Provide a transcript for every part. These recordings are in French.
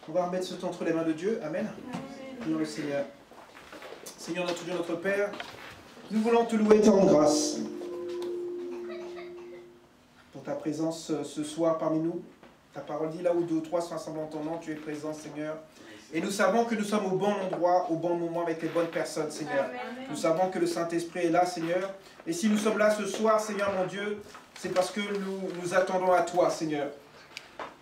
On va remettre ce temps entre les mains de Dieu. Amen. Prions le Seigneur. Seigneur notre Dieu, notre Père, nous voulons te louer et te rendre grâce pour ta présence ce soir parmi nous. Ta parole dit, là où 2 ou 3 sont assemblés en ton nom, tu es présent, Seigneur. Et nous savons que nous sommes au bon endroit, au bon moment, avec les bonnes personnes, Seigneur. Amen. Nous savons que le Saint-Esprit est là, Seigneur. Et si nous sommes là ce soir, Seigneur mon Dieu, c'est parce que nous attendons à toi, Seigneur.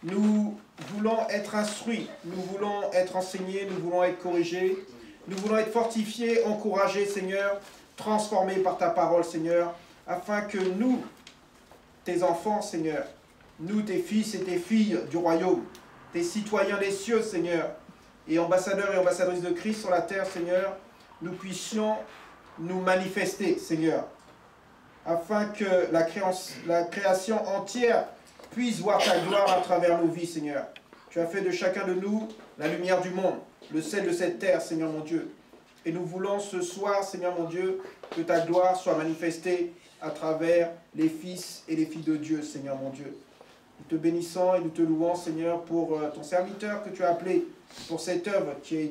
Nous voulons être instruits, nous voulons être enseignés, nous voulons être corrigés, nous voulons être fortifiés, encouragés, Seigneur, transformés par ta parole, Seigneur, afin que nous, tes enfants, Seigneur, nous, tes fils et tes filles du royaume, tes citoyens des cieux, Seigneur, et ambassadeurs et ambassadrices de Christ sur la terre, Seigneur, nous puissions nous manifester, Seigneur, afin que la création entière puisse voir ta gloire à travers nos vies, Seigneur. Tu as fait de chacun de nous la lumière du monde, le sel de cette terre, Seigneur mon Dieu. Et nous voulons ce soir, Seigneur mon Dieu, que ta gloire soit manifestée à travers les fils et les filles de Dieu, Seigneur mon Dieu. Nous te bénissons et nous te louons, Seigneur, pour ton serviteur que tu as appelé, pour cette œuvre qui a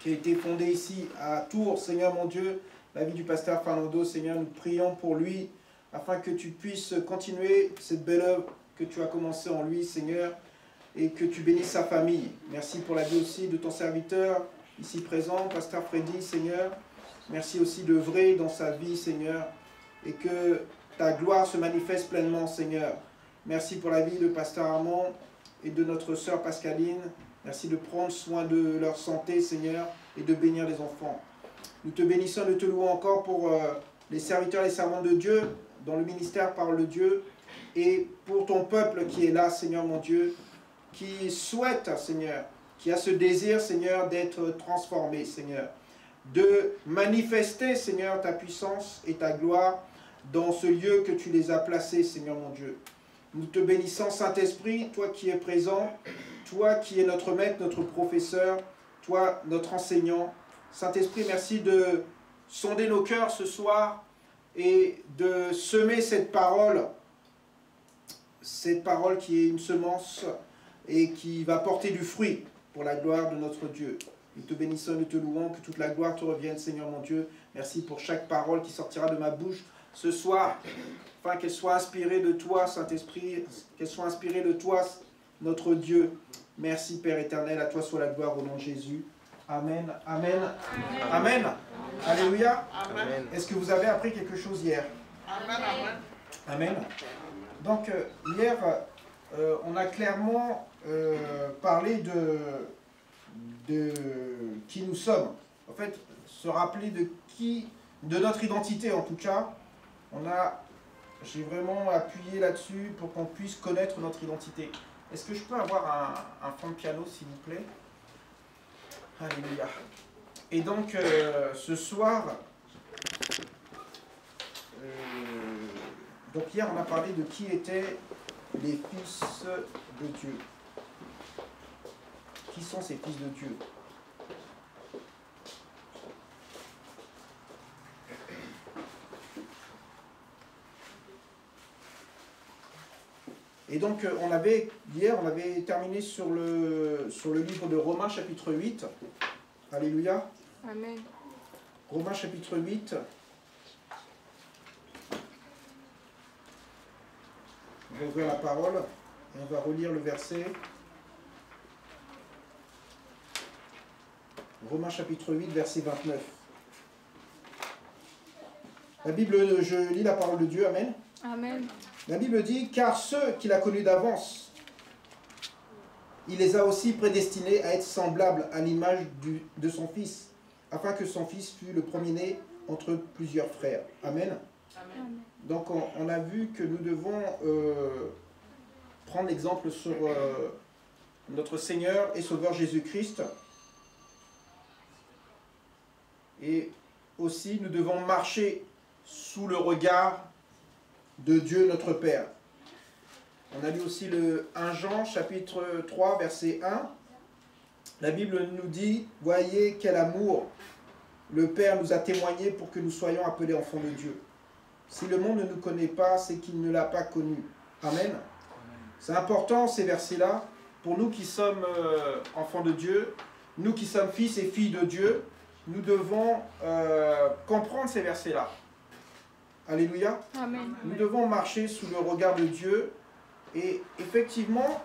été fondée ici à Tours, Seigneur mon Dieu, la vie du pasteur Fernando, Seigneur, nous prions pour lui, afin que tu puisses continuer cette belle œuvre que tu as commencée en lui, Seigneur, et que tu bénisses sa famille. Merci pour la vie aussi de ton serviteur, ici présent, pasteur Freddy, Seigneur. Merci aussi d'œuvrer dans sa vie, Seigneur, et que ta gloire se manifeste pleinement, Seigneur. Merci pour la vie de pasteur Armand et de notre sœur Pascaline. Merci de prendre soin de leur santé, Seigneur, et de bénir les enfants. Nous te bénissons, nous te louons encore pour les serviteurs et les servantes de Dieu, dans le ministère Parole de Dieu, et pour ton peuple qui est là, Seigneur mon Dieu, qui souhaite, Seigneur, qui a ce désir, Seigneur, d'être transformé, Seigneur, de manifester, Seigneur, ta puissance et ta gloire dans ce lieu que tu les as placés, Seigneur mon Dieu. Nous te bénissons, Saint-Esprit, toi qui es présent, toi qui es notre maître, notre professeur, toi, notre enseignant. Saint-Esprit, merci de sonder nos cœurs ce soir et de semer cette parole qui est une semence et qui va porter du fruit pour la gloire de notre Dieu. Nous te bénissons, nous te louons, que toute la gloire te revienne, Seigneur mon Dieu. Merci pour chaque parole qui sortira de ma bouche ce soir, afin qu'elle soit inspirée de toi, Saint-Esprit, qu'elle soit inspirée de toi, notre Dieu. Merci, Père éternel, à toi soit la gloire au nom de Jésus. Amen, amen, amen. Amen. Alléluia. Est-ce que vous avez appris quelque chose hier? Amen. Amen. Donc, hier, on a clairement parlé de qui nous sommes. En fait, se rappeler de notre identité en tout cas. J'ai vraiment appuyé là-dessus pour qu'on puisse connaître notre identité. Est-ce que je peux avoir un fond de piano, s'il vous plaît? Alléluia. Et donc, ce soir, donc hier, on a parlé de qui étaient les fils de Dieu. Qui sont ces fils de Dieu? Et donc, hier, on avait terminé sur le livre de Romains, chapitre 8. Alléluia. Amen. Romains, chapitre 8. On va ouvrir la parole et on va relire le verset. Romains, chapitre 8, verset 29. La Bible, je lis la parole de Dieu. Amen. Amen. La Bible dit, car ceux qu'il a connus d'avance, il les a aussi prédestinés à être semblables à l'image de son Fils, afin que son Fils fût le premier-né entre plusieurs frères. Amen. Amen. Donc on a vu que nous devons prendre l'exemple sur notre Seigneur et Sauveur Jésus-Christ. Et aussi nous devons marcher sous le regard de Dieu notre Père. On a lu aussi le 1 Jean chapitre 3 verset 1. La Bible nous dit, voyez quel amour le Père nous a témoigné pour que nous soyons appelés enfants de Dieu. Si le monde ne nous connaît pas, c'est qu'il ne l'a pas connu. Amen. C'est important ces versets-là pour nous qui sommes enfants de Dieu, nous qui sommes fils et filles de Dieu, nous devons comprendre ces versets-là. Alléluia. Amen. Nous devons marcher sous le regard de Dieu. Et effectivement,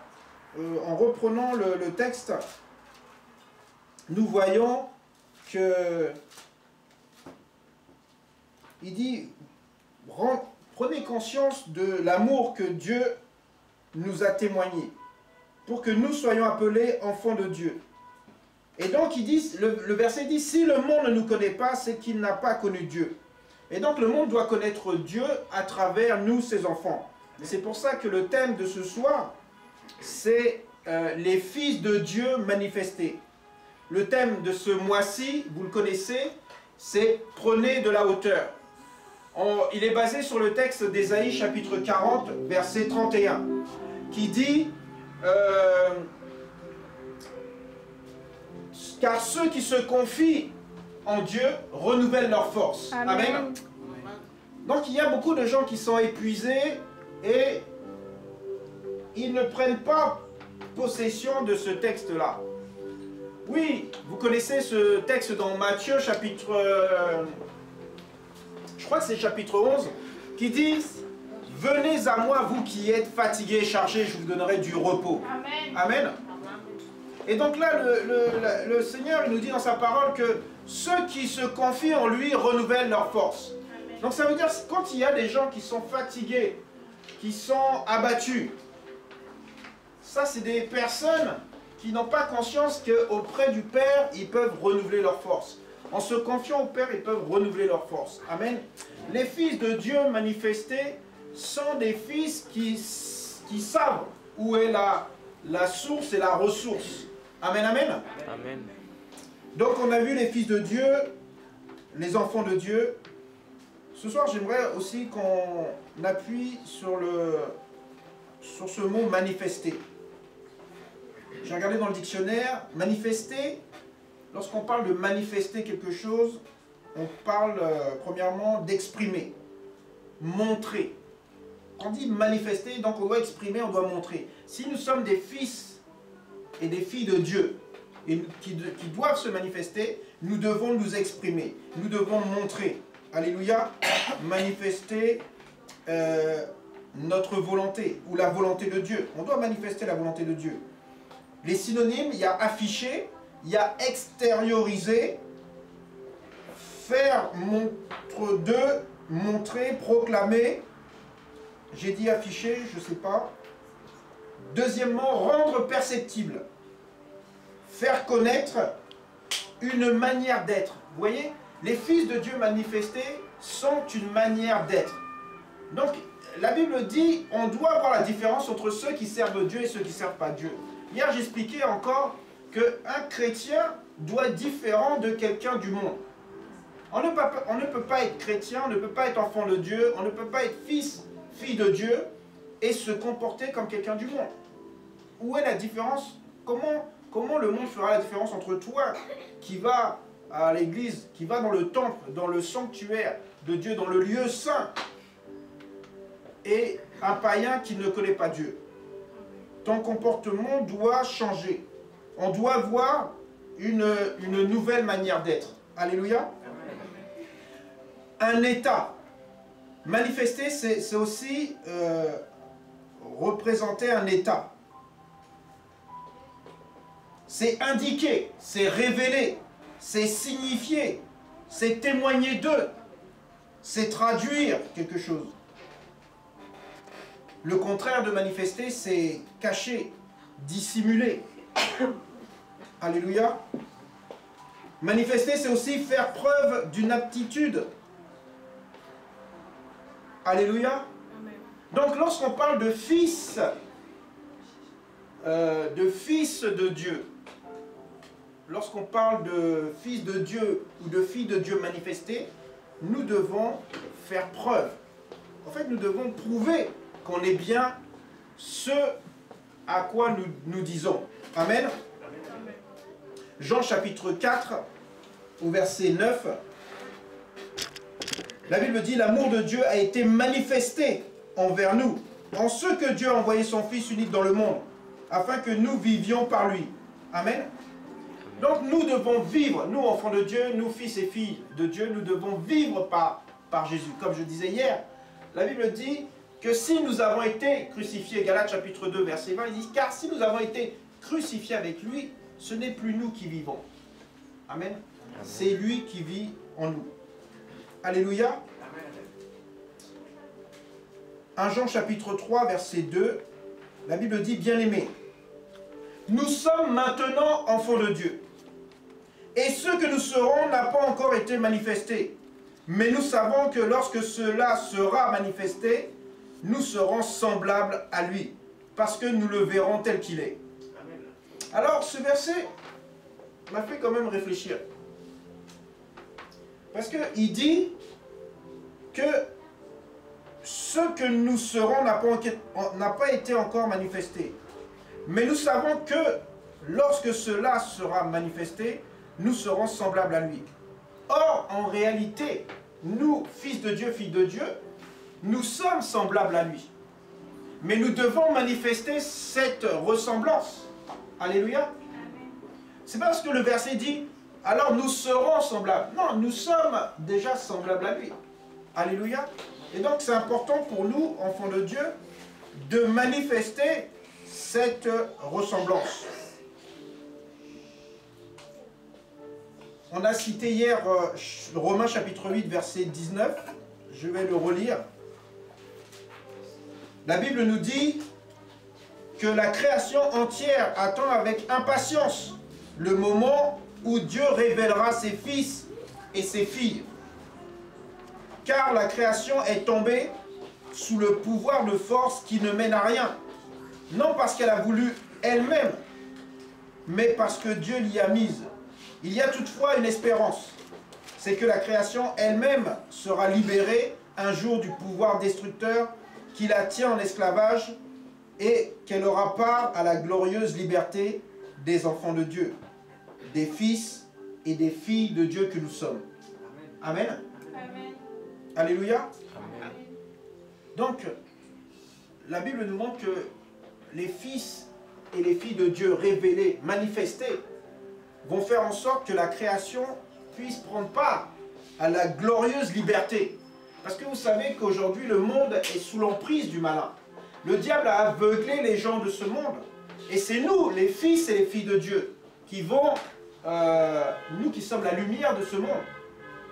en reprenant le texte, nous voyons que il dit, prenez conscience de l'amour que Dieu nous a témoigné, pour que nous soyons appelés enfants de Dieu. Et donc, il dit, le verset dit, si le monde ne nous connaît pas, c'est qu'il n'a pas connu Dieu. Et donc, le monde doit connaître Dieu à travers nous, ses enfants. Et c'est pour ça que le thème de ce soir, c'est les fils de Dieu manifestés. Le thème de ce mois-ci, vous le connaissez, c'est « Prenez de la hauteur ». Il est basé sur le texte d'Ésaïe chapitre 40, verset 31, qui dit car ceux qui se confient en Dieu renouvellent leur force. Amen. Amen. Donc il y a beaucoup de gens qui sont épuisés et ils ne prennent pas possession de ce texte-là. Oui, vous connaissez ce texte dans Matthieu chapitre... je crois que c'est chapitre 11, qui dit « Venez à moi, vous qui êtes fatigués et chargés, je vous donnerai du repos. » Amen. Amen. Et donc là, le Seigneur il nous dit dans sa parole que ceux qui se confient en lui renouvellent leur force. Amen. Donc ça veut dire que quand il y a des gens qui sont fatigués, qui sont abattus, ça c'est des personnes qui n'ont pas conscience qu'auprès du Père, ils peuvent renouveler leur force. En se confiant au Père, ils peuvent renouveler leur force. Amen. Les fils de Dieu manifestés sont des fils qui savent où est la source et la ressource. Amen, amen. Amen. Donc on a vu les fils de Dieu, les enfants de Dieu. Ce soir, j'aimerais aussi qu'on appuie sur ce mot manifester. J'ai regardé dans le dictionnaire, manifester, lorsqu'on parle de manifester quelque chose, on parle premièrement d'exprimer, montrer. On dit manifester, donc on doit exprimer, on doit montrer. Si nous sommes des fils et des filles de Dieu et qui doivent se manifester, nous devons nous exprimer, nous devons montrer. Alléluia, manifester notre volonté ou la volonté de Dieu. On doit manifester la volonté de Dieu. Les synonymes, il y a afficher, il y a extérioriser, faire montre de, montrer, proclamer. J'ai dit afficher, je ne sais pas. Deuxièmement, rendre perceptible. Faire connaître une manière d'être. Vous voyez, les fils de Dieu manifestés sont une manière d'être. Donc, la Bible dit, on doit voir la différence entre ceux qui servent Dieu et ceux qui ne servent pas Dieu. Hier, j'expliquais encore qu'un chrétien doit être différent de quelqu'un du monde. On ne peut pas être chrétien, on ne peut pas être enfant de Dieu, on ne peut pas être fils, fille de Dieu et se comporter comme quelqu'un du monde. Où est la différence? Comment le monde fera la différence entre toi qui va à l'église, qui va dans le temple, dans le sanctuaire de Dieu, dans le lieu saint, et un païen qui ne connaît pas Dieu? Ton comportement doit changer. On doit voir une nouvelle manière d'être. Alléluia. Un état. Manifester, c'est aussi représenter un état. C'est indiquer, c'est révéler, c'est signifier, c'est témoigner d'eux, c'est traduire quelque chose. Le contraire de manifester, c'est cacher, dissimuler. Alléluia. Manifester, c'est aussi faire preuve d'une aptitude. Alléluia. Amen. Donc, lorsqu'on parle de fils de Dieu, lorsqu'on parle de fils de Dieu ou de filles de Dieu manifestés, nous devons faire preuve. En fait, nous devons prouver qu'on est bien ce à quoi nous disons. Amen. Jean chapitre 4, au verset 9, la Bible dit « L'amour de Dieu a été manifesté envers nous, en ce que Dieu a envoyé son Fils unique dans le monde, afin que nous vivions par lui. Amen. Donc nous devons vivre, nous enfants de Dieu, nous fils et filles de Dieu, nous devons vivre par Jésus. Comme je disais hier, la Bible dit que si nous avons été crucifiés, Galates chapitre 2 verset 20, il dit, car si nous avons été crucifiés avec lui, ce n'est plus nous qui vivons. Amen. C'est lui qui vit en nous. Alléluia. Amen. 1 Jean chapitre 3 verset 2, la Bible dit, bien-aimés, nous sommes maintenant enfants de Dieu. Et ce que nous serons n'a pas encore été manifesté. Mais nous savons que lorsque cela sera manifesté, nous serons semblables à lui, parce que nous le verrons tel qu'il est. Amen. Alors, ce verset m'a fait quand même réfléchir. Parce qu'il dit que ce que nous serons n'a pas été encore manifesté. Mais nous savons que lorsque cela sera manifesté, nous serons semblables à lui. Or, en réalité, nous, fils de Dieu, filles de Dieu, nous sommes semblables à lui. Mais nous devons manifester cette ressemblance. Alléluia. C'est parce que le verset dit, alors nous serons semblables. Non, nous sommes déjà semblables à lui. Alléluia. Et donc c'est important pour nous, enfants de Dieu, de manifester cette ressemblance. On a cité hier Romains chapitre 8, verset 19. Je vais le relire. La Bible nous dit que la création entière attend avec impatience le moment où Dieu révélera ses fils et ses filles. Car la création est tombée sous le pouvoir de force qui ne mène à rien. Non parce qu'elle a voulu elle-même, mais parce que Dieu l'y a mise. Il y a toutefois une espérance, c'est que la création elle-même sera libérée un jour du pouvoir destructeur qui la tient en esclavage et qu'elle aura part à la glorieuse liberté des enfants de Dieu, des fils et des filles de Dieu que nous sommes. Amen. Amen. Alléluia. Amen. Donc, la Bible nous montre que les fils et les filles de Dieu révélés, manifestés, vont faire en sorte que la création puisse prendre part à la glorieuse liberté. Parce que vous savez qu'aujourd'hui, le monde est sous l'emprise du malin. Le diable a aveuglé les gens de ce monde. Et c'est nous, les fils et les filles de Dieu, qui vont, nous qui sommes la lumière de ce monde,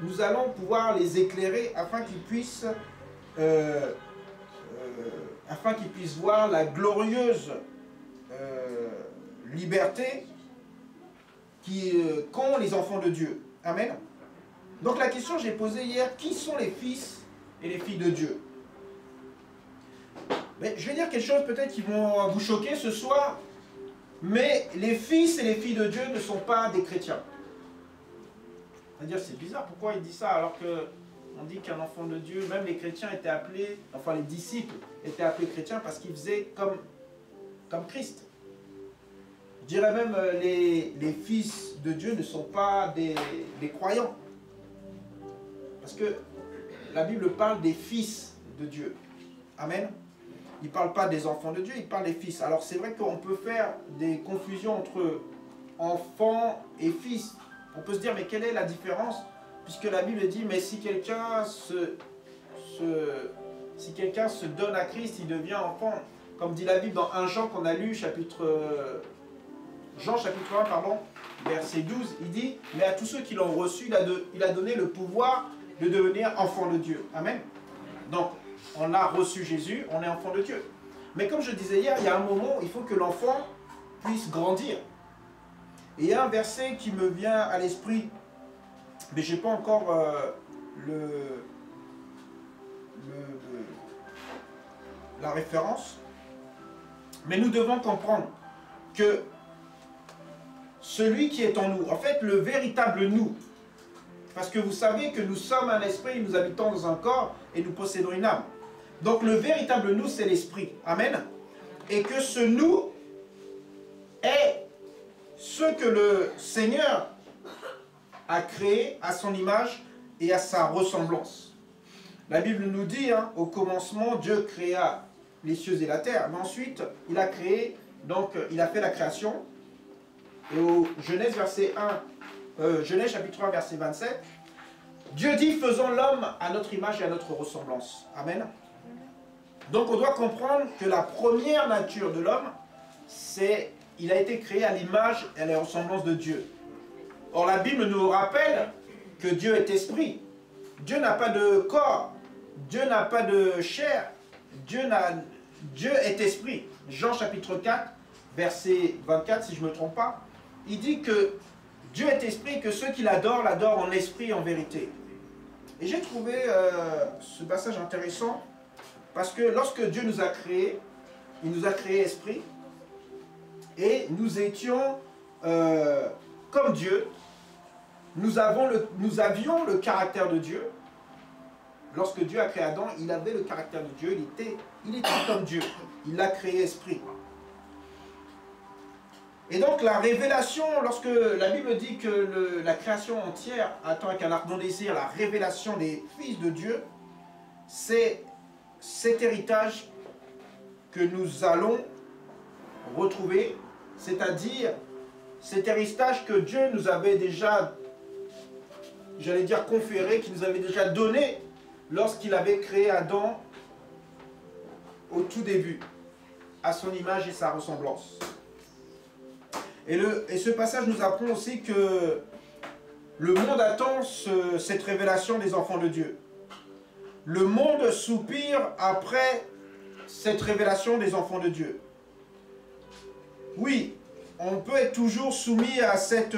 nous allons pouvoir les éclairer afin qu'ils puissent, voir la glorieuse liberté qu'ont les enfants de Dieu. Amen. Donc la question que j'ai posée hier, qui sont les fils et les filles de Dieu? Mais je vais dire quelque chose peut-être qui vont vous choquer ce soir, mais les fils et les filles de Dieu ne sont pas des chrétiens. C'est-à-dire, c'est bizarre, pourquoi il dit ça alors que on dit qu'un enfant de Dieu, même les chrétiens étaient appelés, enfin les disciples étaient appelés chrétiens parce qu'ils faisaient comme Christ. Je dirais même les fils de Dieu ne sont pas des croyants. Parce que la Bible parle des fils de Dieu. Amen. Il ne parle pas des enfants de Dieu, il parle des fils. Alors c'est vrai qu'on peut faire des confusions entre enfants et fils. On peut se dire, mais quelle est la différence? Puisque la Bible dit, mais si quelqu'un se donne à Christ, il devient enfant. Comme dit la Bible dans 1 Jean qu'on a lu, Jean chapitre 1, pardon, verset 12, il dit, mais à tous ceux qui l'ont reçu, il a donné le pouvoir de devenir enfant de Dieu. Amen. Donc, on a reçu Jésus, on est enfant de Dieu. Mais comme je disais hier, il y a un moment où il faut que l'enfant puisse grandir. Et il y a un verset qui me vient à l'esprit, mais je n'ai pas encore la référence. Mais nous devons comprendre que celui qui est en nous, en fait le véritable nous, parce que vous savez que nous sommes un esprit, nous habitons dans un corps et nous possédons une âme. Donc le véritable nous, c'est l'esprit. Amen. Et que ce nous est ce que le Seigneur a créé à son image et à sa ressemblance. La Bible nous dit, au commencement, Dieu créa les cieux et la terre. Mais ensuite, il a créé Donc, il a fait la création. Et au Genèse, Genèse chapitre 1, verset 27, Dieu dit, faisons l'homme à notre image et à notre ressemblance. Amen. Donc, on doit comprendre que la première nature de l'homme, c'est, il a été créé à l'image et à la ressemblance de Dieu. Or, la Bible nous rappelle que Dieu est esprit. Dieu n'a pas de corps. Dieu n'a pas de chair. Dieu est esprit. Jean chapitre 4, verset 24, si je ne me trompe pas, il dit que Dieu est esprit et que ceux qui l'adorent, l'adorent en esprit et en vérité. Et j'ai trouvé ce passage intéressant parce que lorsque Dieu nous a créés, il nous a créé esprit et nous étions comme Dieu. Nous avions le caractère de Dieu. Lorsque Dieu a créé Adam, il avait le caractère de Dieu, il était comme Dieu. Il l'a créé esprit. Et donc la révélation, lorsque la Bible dit que la création entière attend avec un ardent désir la révélation des fils de Dieu, c'est cet héritage que nous allons retrouver, c'est-à-dire cet héritage que Dieu nous avait déjà, j'allais dire conféré, qu'il nous avait déjà donné lorsqu'il avait créé Adam au tout début, à son image et sa ressemblance. Et ce passage nous apprend aussi que le monde attend cette révélation des enfants de Dieu. Le monde soupire après cette révélation des enfants de Dieu. Oui, on peut être toujours soumis à cette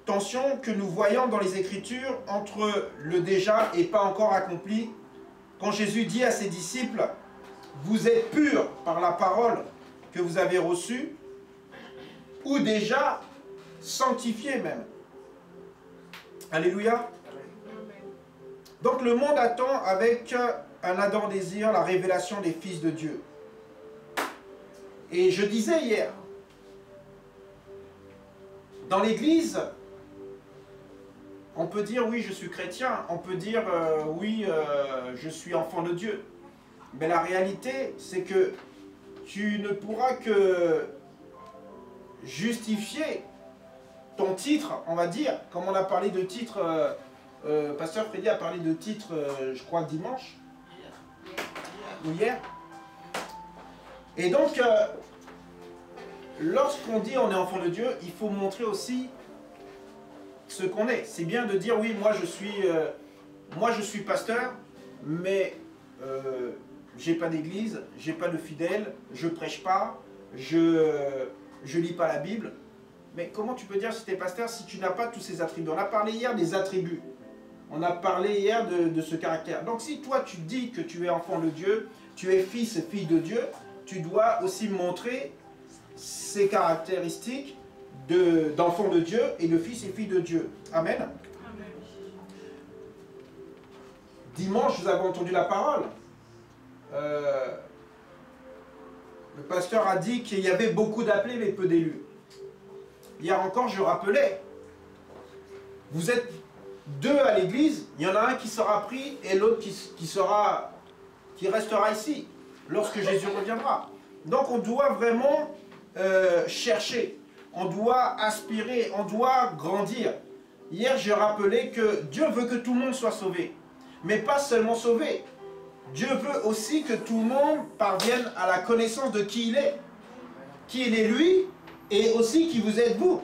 tension que nous voyons dans les Écritures entre le déjà et pas encore accompli. Quand Jésus dit à ses disciples, « Vous êtes purs par la parole que vous avez reçue » ou déjà sanctifiés même. Alléluia. Donc le monde attend avec un ardent désir la révélation des fils de Dieu. Et je disais hier, dans l'Église, on peut dire oui, je suis chrétien, on peut dire oui, je suis enfant de Dieu. Mais la réalité, c'est que tu ne pourras que justifier ton titre, on va dire, comme on a parlé de titre, Pasteur Freddy a parlé de titre, je crois, dimanche, ou hier. Et donc, lorsqu'on dit on est enfant de Dieu, il faut montrer aussi ce qu'on est. C'est bien de dire, oui, moi je suis pasteur, mais j'ai pas d'église, j'ai pas de fidèles, je prêche pas, je lis pas la Bible. Mais comment tu peux dire si tu es pasteur si tu n'as pas tous ces attributs? On a parlé hier des attributs. On a parlé hier de ce caractère. Donc si toi tu dis que tu es enfant de Dieu, tu es fils et fille de Dieu, tu dois aussi montrer ces caractéristiques d'enfant de Dieu et de fils et fille de Dieu. Amen. Amen. Dimanche, vous avez entendu la parole. Le pasteur a dit qu'il y avait beaucoup d'appelés mais peu d'élus. Hier encore, je rappelais, vous êtes deux à l'église, il y en a un qui sera pris et l'autre qui restera ici lorsque Jésus reviendra. Donc on doit vraiment chercher, on doit aspirer, on doit grandir. Hier, j'ai rappelé que Dieu veut que tout le monde soit sauvé, mais pas seulement sauvé. Dieu veut aussi que tout le monde parvienne à la connaissance de qui il est lui, et aussi qui vous êtes vous.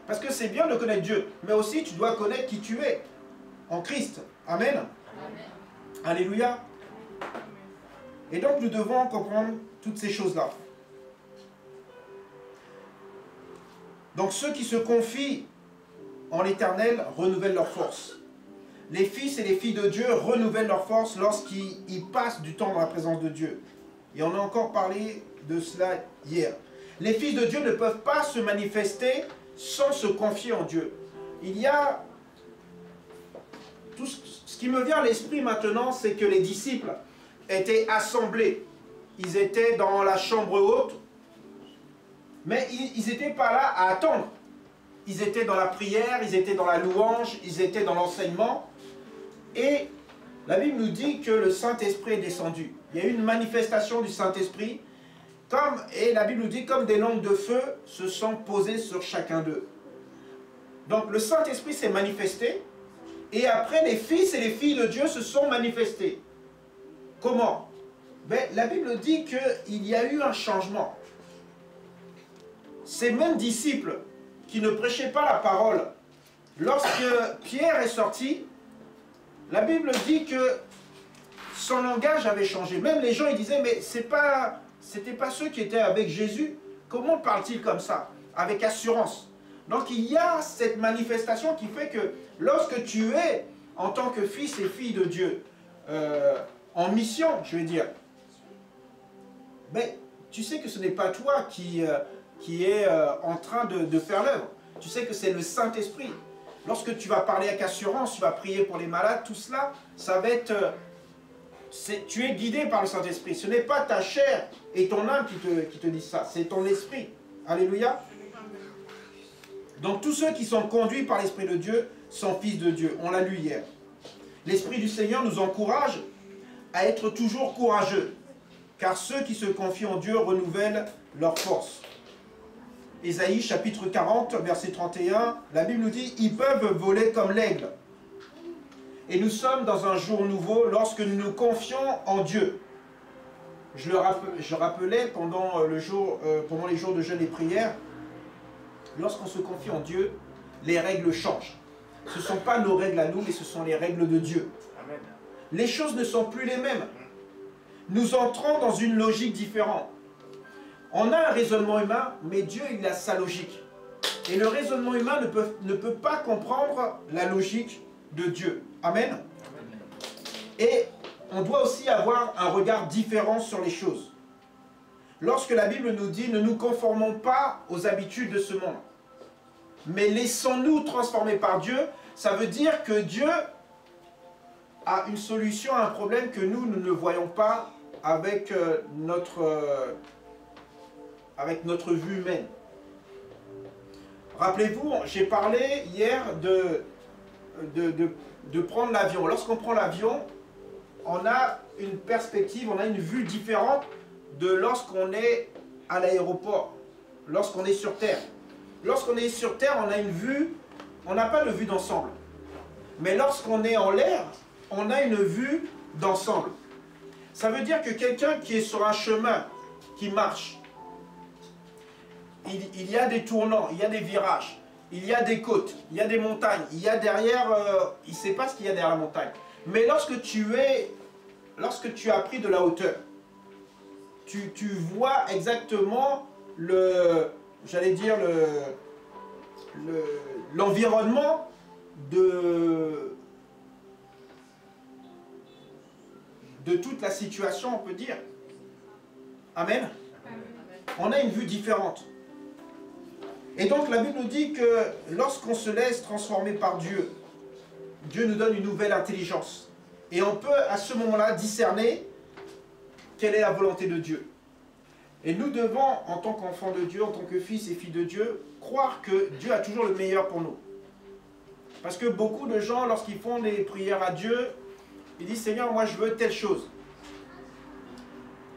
Parce que c'est bien de connaître Dieu, mais aussi tu dois connaître qui tu es en Christ. Amen. Amen. Alléluia. Et donc nous devons comprendre toutes ces choses-là. Donc ceux qui se confient en l'Éternel renouvellent leur force. Les fils et les filles de Dieu renouvellent leur force lorsqu'ils passent du temps dans la présence de Dieu. Et on a encore parlé de cela hier. Les fils de Dieu ne peuvent pas se manifester sans se confier en Dieu. Il y a... Tout ce qui me vient à l'esprit maintenant, c'est que les disciples étaient assemblés. Ils étaient dans la chambre haute, mais ils n'étaient pas là à attendre. Ils étaient dans la prière, ils étaient dans la louange, ils étaient dans l'enseignement. Et la Bible nous dit que le Saint-Esprit est descendu. Il y a eu une manifestation du Saint-Esprit. Et la Bible nous dit, comme des langues de feu se sont posées sur chacun d'eux. Donc le Saint-Esprit s'est manifesté, et après les fils et les filles de Dieu se sont manifestés. Comment? La Bible dit qu'il y a eu un changement. Ces mêmes disciples qui ne prêchaient pas la parole, lorsque Pierre est sorti, la Bible dit que son langage avait changé. Même les gens ils disaient, mais c'était pas ceux qui étaient avec Jésus. Comment parle-t-il comme ça? Avec assurance. Donc il y a cette manifestation qui fait que lorsque tu es en tant que fils et fille de Dieu, en mission, je vais dire, tu sais que ce n'est pas toi qui est en train de faire l'œuvre. Tu sais que c'est le Saint-Esprit. Lorsque tu vas parler avec assurance, tu vas prier pour les malades, tout cela, ça va être... tu es guidé par le Saint-Esprit. Ce n'est pas ta chair et ton âme qui te disent ça, c'est ton esprit. Alléluia. Donc tous ceux qui sont conduits par l'Esprit de Dieu sont fils de Dieu. On l'a lu hier. L'Esprit du Seigneur nous encourage à être toujours courageux, car ceux qui se confient en Dieu renouvellent leur force. Ésaïe chapitre 40, verset 31, la Bible nous dit, ils peuvent voler comme l'aigle. Et nous sommes dans un jour nouveau lorsque nous nous confions en Dieu. Je rappelais pendant les jours de jeûne et prière, lorsqu'on se confie en Dieu, les règles changent. Ce ne sont pas nos règles à nous, mais ce sont les règles de Dieu. Amen. Les choses ne sont plus les mêmes. Nous entrons dans une logique différente. On a un raisonnement humain, mais Dieu, il a sa logique. Et le raisonnement humain ne peut pas comprendre la logique de Dieu. Amen. Et on doit aussi avoir un regard différent sur les choses. Lorsque la Bible nous dit, ne nous conformons pas aux habitudes de ce monde, mais laissons-nous transformer par Dieu, ça veut dire que Dieu a une solution à un problème que nous ne voyons pas avec notre vue humaine. Rappelez-vous, j'ai parlé hier de prendre l'avion. Lorsqu'on prend l'avion, on a une perspective, on a une vue différente de lorsqu'on est à l'aéroport, lorsqu'on est sur Terre. Lorsqu'on est sur Terre, on a une vue, on n'a pas de vue d'ensemble. Mais lorsqu'on est en l'air, on a une vue d'ensemble. Ça veut dire que quelqu'un qui est sur un chemin, qui marche, il y a des tournants, il y a des virages, il y a des côtes, il y a des montagnes, il y a derrière, il ne sait pas ce qu'il y a derrière la montagne. Mais lorsque tu as pris de la hauteur, tu vois exactement l'environnement de toute la situation, on peut dire. Amen. On a une vue différente. Et donc la Bible nous dit que lorsqu'on se laisse transformer par Dieu, Dieu nous donne une nouvelle intelligence. Et on peut à ce moment-là discerner quelle est la volonté de Dieu. Et nous devons, en tant qu'enfants de Dieu, en tant que fils et filles de Dieu, croire que Dieu a toujours le meilleur pour nous. Parce que beaucoup de gens, lorsqu'ils font des prières à Dieu, ils disent « Seigneur, moi je veux telle chose ».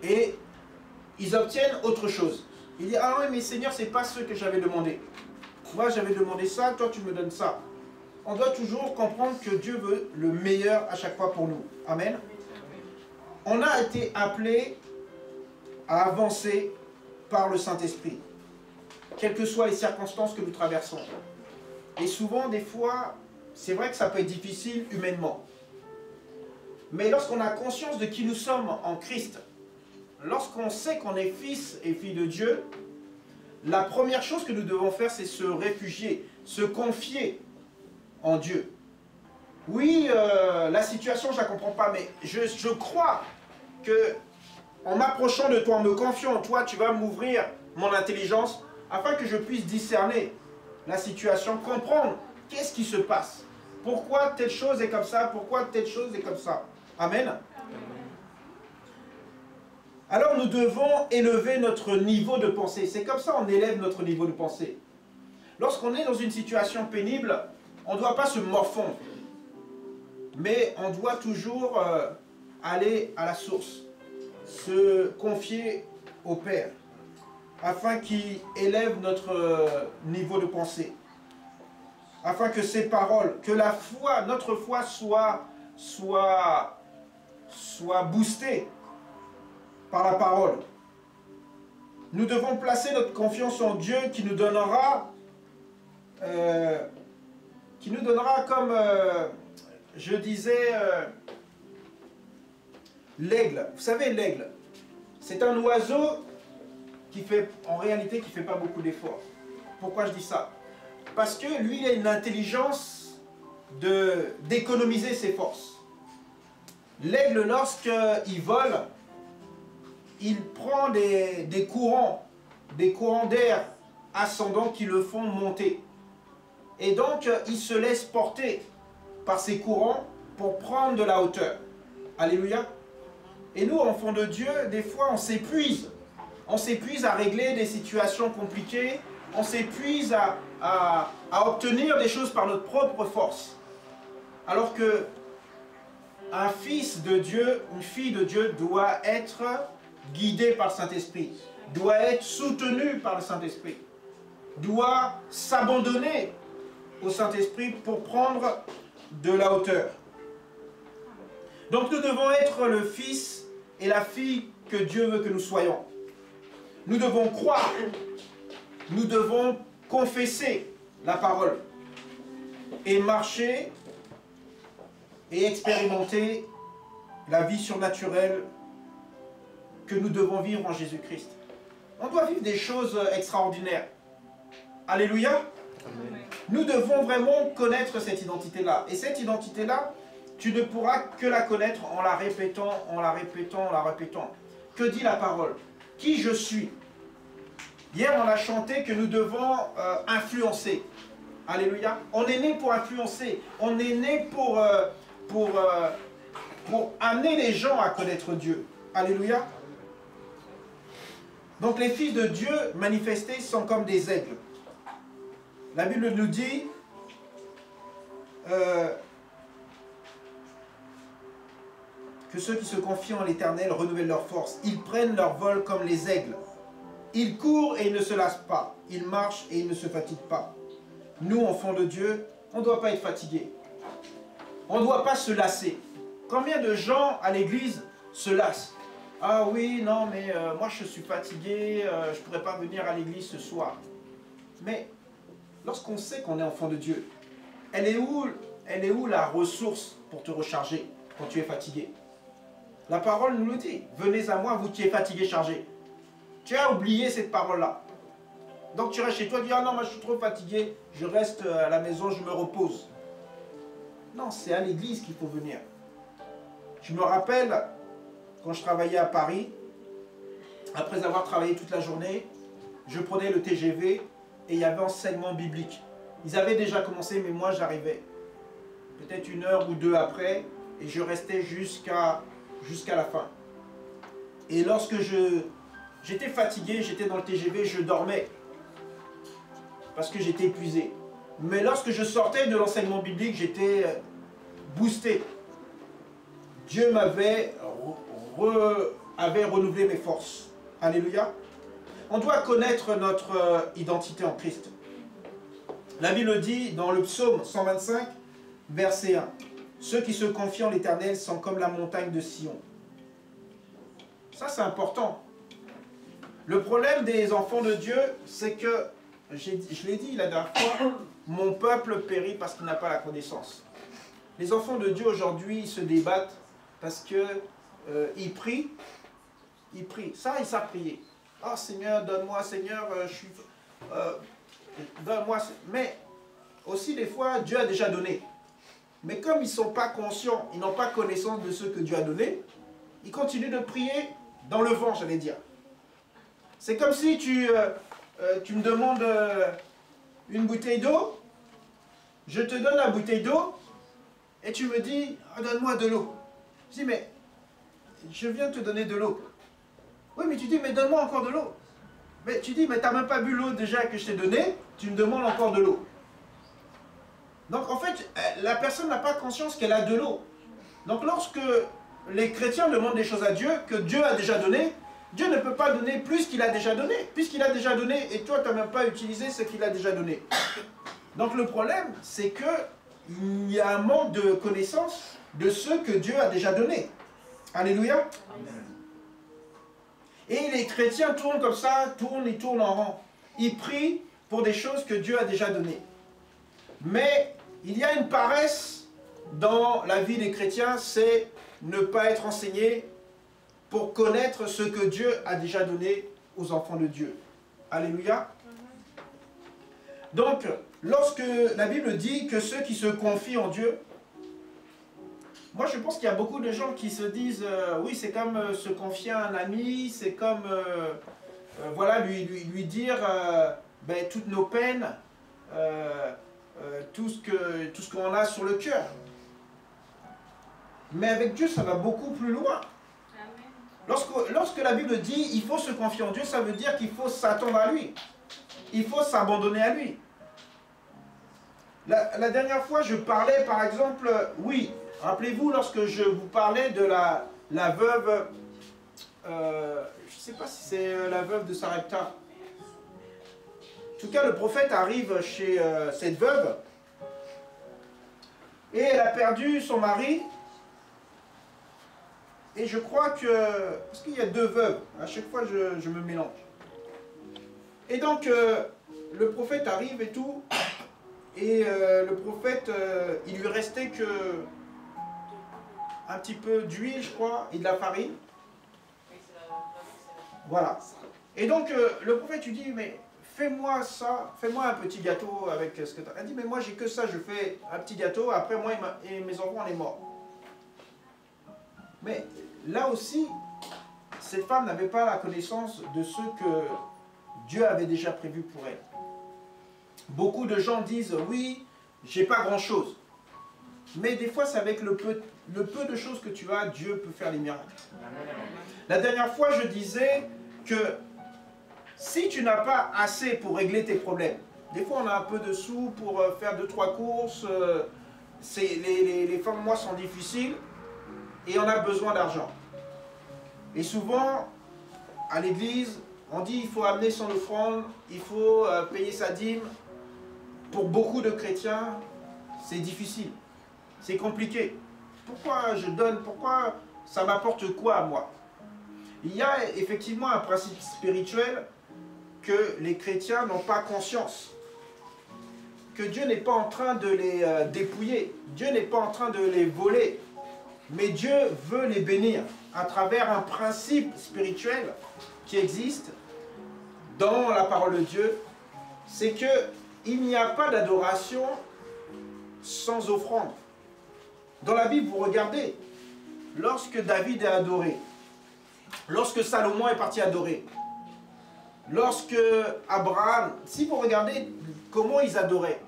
Et ils obtiennent autre chose. Ils disent « Ah oui, mais Seigneur, ce n'est pas ce que j'avais demandé. Moi j'avais demandé ça, toi tu me donnes ça ». On doit toujours comprendre que Dieu veut le meilleur à chaque fois pour nous. Amen. On a été appelés à avancer par le Saint-Esprit, quelles que soient les circonstances que nous traversons. Et souvent, des fois, c'est vrai que ça peut être difficile humainement. Mais lorsqu'on a conscience de qui nous sommes en Christ, lorsqu'on sait qu'on est fils et filles de Dieu, la première chose que nous devons faire, c'est se réfugier, se confier en Dieu. Oui, la situation, je ne la comprends pas, mais je crois que en m'approchant de toi, en me confiant en toi, tu vas m'ouvrir mon intelligence afin que je puisse discerner la situation, comprendre qu'est-ce qui se passe. Pourquoi telle chose est comme ça, pourquoi telle chose est comme ça. Amen. Amen. Alors nous devons élever notre niveau de pensée. C'est comme ça qu'on élève notre niveau de pensée. Lorsqu'on est dans une situation pénible, on ne doit pas se morfondre. Mais on doit toujours aller à la source, se confier au Père. afin qu'il élève notre niveau de pensée, afin que ces paroles, que la foi, notre foi soit boostée par la parole. Nous devons placer notre confiance en Dieu qui nous donnera comme je disais, l'aigle. Vous savez, l'aigle, c'est un oiseau qui fait, en réalité, qui ne fait pas beaucoup d'efforts. Pourquoi je dis ça? Parce que lui, il a une intelligence d'économiser ses forces. L'aigle, lorsqu'il vole, il prend des courants d'air ascendants qui le font monter. Et donc, il se laisse porter par ces courants pour prendre de la hauteur. Alléluia. Et nous, enfants de Dieu, des fois, on s'épuise. On s'épuise à régler des situations compliquées. On s'épuise à obtenir des choses par notre propre force. Alors que un fils de Dieu, une fille de Dieu doit être guidé par le Saint-Esprit, doit être soutenu par le Saint-Esprit, doit s'abandonner au Saint-Esprit pour prendre de la hauteur. Donc nous devons être le fils et la fille que Dieu veut que nous soyons. Nous devons croire, nous devons confesser la parole et marcher et expérimenter la vie surnaturelle que nous devons vivre en Jésus-Christ. On doit vivre des choses extraordinaires. Alléluia. Amen. Nous devons vraiment connaître cette identité-là. Et cette identité-là, tu ne pourras que la connaître en la répétant, en la répétant, en la répétant. Que dit la parole? Qui je suis? Hier, on a chanté que nous devons influencer. Alléluia. On est né pour influencer. On est né pour amener les gens à connaître Dieu. Alléluia. Donc les fils de Dieu manifestés sont comme des aigles. La Bible nous dit que ceux qui se confient en l'Éternel renouvellent leur force. Ils prennent leur vol comme les aigles. Ils courent et ils ne se lassent pas. Ils marchent et ils ne se fatiguent pas. Nous, enfants de Dieu, on ne doit pas être fatigués. On ne doit pas se lasser. Combien de gens à l'église se lassent? Ah oui, non, mais moi je suis fatigué, je ne pourrais pas venir à l'église ce soir. Mais lorsqu'on sait qu'on est enfant de Dieu, elle est où la ressource pour te recharger quand tu es fatigué? La parole nous le dit. Venez à moi, vous qui êtes fatigués, chargés. Tu as oublié cette parole-là. Donc tu restes chez toi, tu dis, ah non, moi je suis trop fatigué, je reste à la maison, je me repose. Non, c'est à l'église qu'il faut venir. Je me rappelle, quand je travaillais à Paris, après avoir travaillé toute la journée, je prenais le TGV et il y avait enseignement biblique. Ils avaient déjà commencé, mais moi j'arrivais. Peut-être 1 heure ou 2 après, et je restais jusqu'à la fin. Et lorsque j'étais fatigué, j'étais dans le TGV, je dormais. Parce que j'étais épuisé. Mais lorsque je sortais de l'enseignement biblique, j'étais boosté. Dieu avait renouvelé mes forces. Alléluia. On doit connaître notre identité en Christ. La Bible dit dans le psaume 125, verset 1, « Ceux qui se confient en l'Éternel sont comme la montagne de Sion. » Ça, c'est important. Le problème des enfants de Dieu, c'est que, je l'ai dit la dernière fois, mon peuple périt parce qu'il n'a pas la connaissance. Les enfants de Dieu aujourd'hui, ils se débattent parce qu'ils prient. Ils prient. Ça, ils savent prier. Oh Seigneur, donne-moi, Seigneur, donne-moi. Mais aussi, des fois, Dieu a déjà donné. Mais comme ils ne sont pas conscients, ils n'ont pas connaissance de ce que Dieu a donné, ils continuent de prier dans le vent, j'allais dire. C'est comme si tu me demandes une bouteille d'eau, je te donne la bouteille d'eau, et tu me dis, oh, donne-moi de l'eau. Je dis, mais je viens te donner de l'eau. Oui, mais tu dis, mais donne-moi encore de l'eau. Mais tu dis, mais tu n'as même pas bu l'eau déjà que je t'ai donnée, tu me demandes encore de l'eau. Donc en fait, la personne n'a pas conscience qu'elle a de l'eau. Donc lorsque les chrétiens demandent des choses à Dieu, que Dieu a déjà donné, Dieu ne peut pas donner plus qu'il a déjà donné, puisqu'il a déjà donné, et toi, tu n'as même pas utilisé ce qu'il a déjà donné. Donc le problème, c'est qu'il y a un manque de connaissance de ce que Dieu a déjà donné. Alléluia. Amen. Et les chrétiens tournent comme ça, ils tournent en rond. Ils prient pour des choses que Dieu a déjà données. Mais il y a une paresse dans la vie des chrétiens, c'est ne pas être enseigné pour connaître ce que Dieu a déjà donné aux enfants de Dieu. Alléluia. Donc, lorsque la Bible dit que ceux qui se confient en Dieu, moi je pense qu'il y a beaucoup de gens qui se disent, oui c'est comme se confier à un ami, c'est comme voilà, lui dire ben, toutes nos peines, tout ce qu'on a sur le cœur. Mais avec Dieu, ça va beaucoup plus loin. Lorsque la Bible dit il faut se confier en Dieu, ça veut dire qu'il faut s'attendre à lui. Il faut s'abandonner à lui. La dernière fois, je parlais par exemple, oui, rappelez-vous lorsque je vous parlais de la veuve, je ne sais pas si c'est la veuve de Sarepta. En tout cas, le prophète arrive chez cette veuve et elle a perdu son mari. Et je crois que, parce qu'il y a deux veuves, à chaque fois je me mélange. Et donc, le prophète arrive et tout, et le prophète, il lui restait que un petit peu d'huile, je crois, et de la farine. Voilà. Et donc, le prophète lui dit, mais fais-moi ça, fais-moi un petit gâteau avec ce que tu as. Elle dit, mais moi j'ai que ça, je fais un petit gâteau, après moi et mes enfants, on est morts. Mais là aussi, cette femme n'avait pas la connaissance de ce que Dieu avait déjà prévu pour elle. Beaucoup de gens disent, oui, j'ai pas grand-chose. Mais des fois, c'est avec le peu de choses que tu as, Dieu peut faire les miracles. La dernière fois, je disais que si tu n'as pas assez pour régler tes problèmes, des fois on a un peu de sous pour faire 2-3 courses, les fins de mois sont difficiles, et on a besoin d'argent. Et souvent, à l'église, on dit qu'il faut amener son offrande, il faut payer sa dîme. Pour beaucoup de chrétiens, c'est difficile, c'est compliqué. Pourquoi je donne? Pourquoi ça m'apporte quoi à moi? Il y a effectivement un principe spirituel que les chrétiens n'ont pas conscience. Que Dieu n'est pas en train de les dépouiller, Dieu n'est pas en train de les voler. Mais Dieu veut les bénir à travers un principe spirituel qui existe dans la parole de Dieu. C'est qu'il n'y a pas d'adoration sans offrande. Dans la Bible, vous regardez, lorsque David est adoré, lorsque Salomon est parti adorer, lorsque Abraham, si vous regardez comment ils adoraient,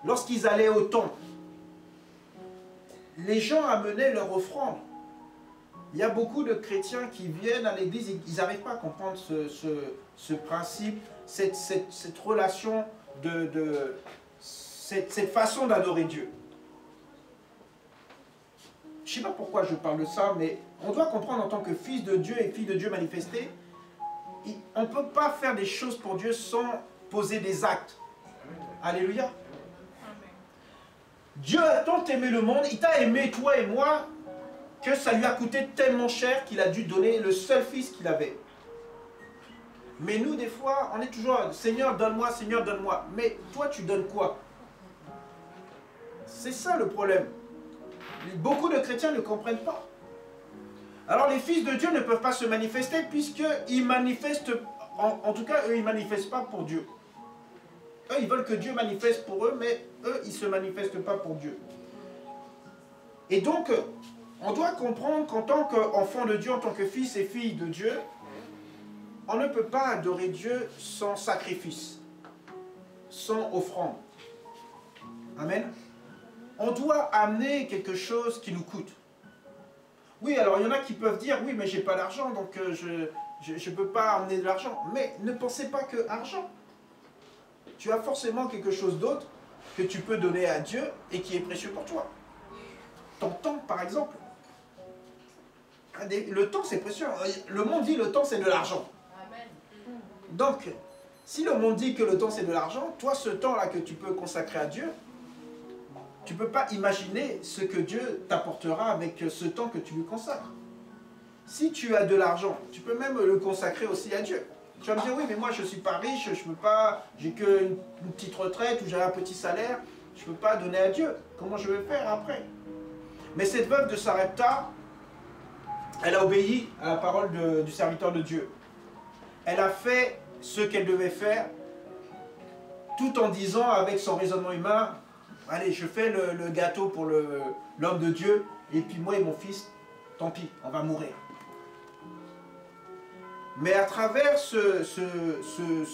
lorsqu'ils allaient au temple, les gens amenaient leur offrande. Il y a beaucoup de chrétiens qui viennent à l'église et ils n'arrivent pas à comprendre ce principe, cette relation, cette façon d'adorer Dieu. Je ne sais pas pourquoi je parle de ça, mais on doit comprendre en tant que fils de Dieu et fille de Dieu manifesté, on ne peut pas faire des choses pour Dieu sans poser des actes. Alléluia. Dieu a tant aimé le monde, il t'a aimé toi et moi, que ça lui a coûté tellement cher qu'il a dû donner le seul fils qu'il avait. Mais nous, des fois, on est toujours, Seigneur, donne-moi, Seigneur, donne-moi. Mais toi, tu donnes quoi? C'est ça le problème. Beaucoup de chrétiens ne comprennent pas. Alors les fils de Dieu ne peuvent pas se manifester puisqu'ils manifestent, en tout cas, eux, ils ne manifestent pas pour Dieu. Eux, ils veulent que Dieu manifeste pour eux, mais eux, ils ne se manifestent pas pour Dieu. Et donc, on doit comprendre qu'en tant qu'enfant de Dieu, en tant que fils et fille de Dieu, on ne peut pas adorer Dieu sans sacrifice, sans offrande. Amen. On doit amener quelque chose qui nous coûte. Oui, alors il y en a qui peuvent dire, oui, mais j'ai pas d'argent, donc je ne peux pas amener de l'argent. Mais ne pensez pas que argent. Tu as forcément quelque chose d'autre que tu peux donner à Dieu et qui est précieux pour toi. Ton temps, par exemple. Le temps, c'est précieux. Le monde dit le temps, c'est de l'argent. Donc, si le monde dit que le temps, c'est de l'argent, toi, ce temps-là que tu peux consacrer à Dieu, tu ne peux pas imaginer ce que Dieu t'apportera avec ce temps que tu lui consacres. Si tu as de l'argent, tu peux même le consacrer aussi à Dieu. Tu vas me dire, oui, mais moi, je ne suis pas riche, je peux pas, j'ai qu'une petite retraite ou j'ai un petit salaire, je ne peux pas donner à Dieu. Comment je vais faire après? Mais cette veuve de Sarepta, elle a obéi à la parole du serviteur de Dieu. Elle a fait ce qu'elle devait faire, tout en disant avec son raisonnement humain, allez, je fais le gâteau pour l'homme de Dieu, et puis moi et mon fils, tant pis, on va mourir. Mais à travers ce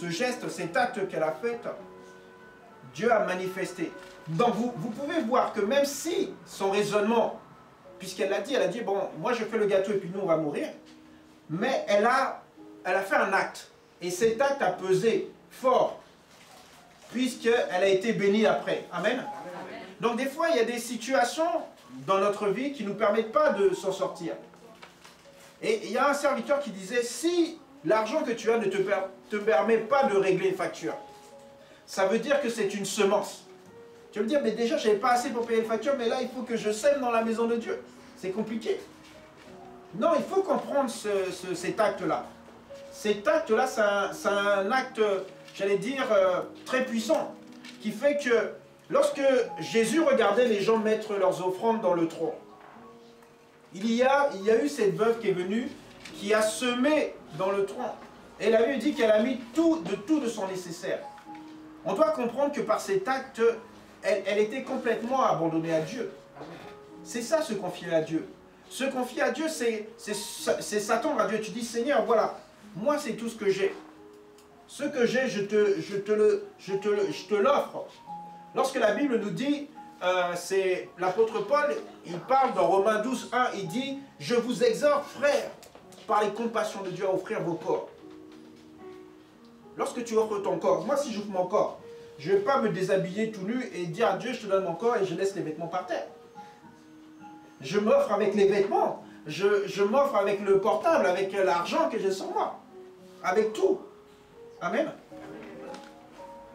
geste, cet acte qu'elle a fait, Dieu a manifesté. Donc vous pouvez voir que même si son raisonnement, puisqu'elle l'a dit, elle a dit, bon, moi je fais le gâteau et puis nous on va mourir, mais elle a fait un acte. Et cet acte a pesé fort, puisqu'elle a été bénie après. Amen. Amen. Donc des fois, il y a des situations dans notre vie qui ne nous permettent pas de s'en sortir. Et il y a un serviteur qui disait, si l'argent que tu as ne te permet pas de régler une facture, ça veut dire que c'est une semence. Tu veux me dire, mais déjà, je n'avais pas assez pour payer les factures, mais là, il faut que je sème dans la maison de Dieu. C'est compliqué. Non, il faut comprendre cet acte-là. Cet acte-là, c'est un acte, j'allais dire, très puissant, qui fait que lorsque Jésus regardait les gens mettre leurs offrandes dans le tronc, il y a eu cette veuve qui est venue, qui a semé dans le tronc. Et la Bible dit qu'elle a mis tout de son nécessaire. On doit comprendre que par cet acte, elle était complètement abandonnée à Dieu. C'est ça, se confier à Dieu. Se confier à Dieu, c'est s'attendre à Dieu. Tu dis, Seigneur, voilà, moi c'est tout ce que j'ai. Ce que j'ai, je te l'offre. Lorsque la Bible nous dit, c'est l'apôtre Paul, il parle dans Romains 12, 1, il dit, je vous exhorte, frères, par les compassions de Dieu, à offrir vos corps. Lorsque tu offres ton corps, moi si j'offre mon corps, je ne vais pas me déshabiller tout nu et dire à Dieu, je te donne mon corps et je laisse les vêtements par terre. Je m'offre avec les vêtements, je m'offre avec le portable, avec l'argent que j'ai sur moi, avec tout. Amen.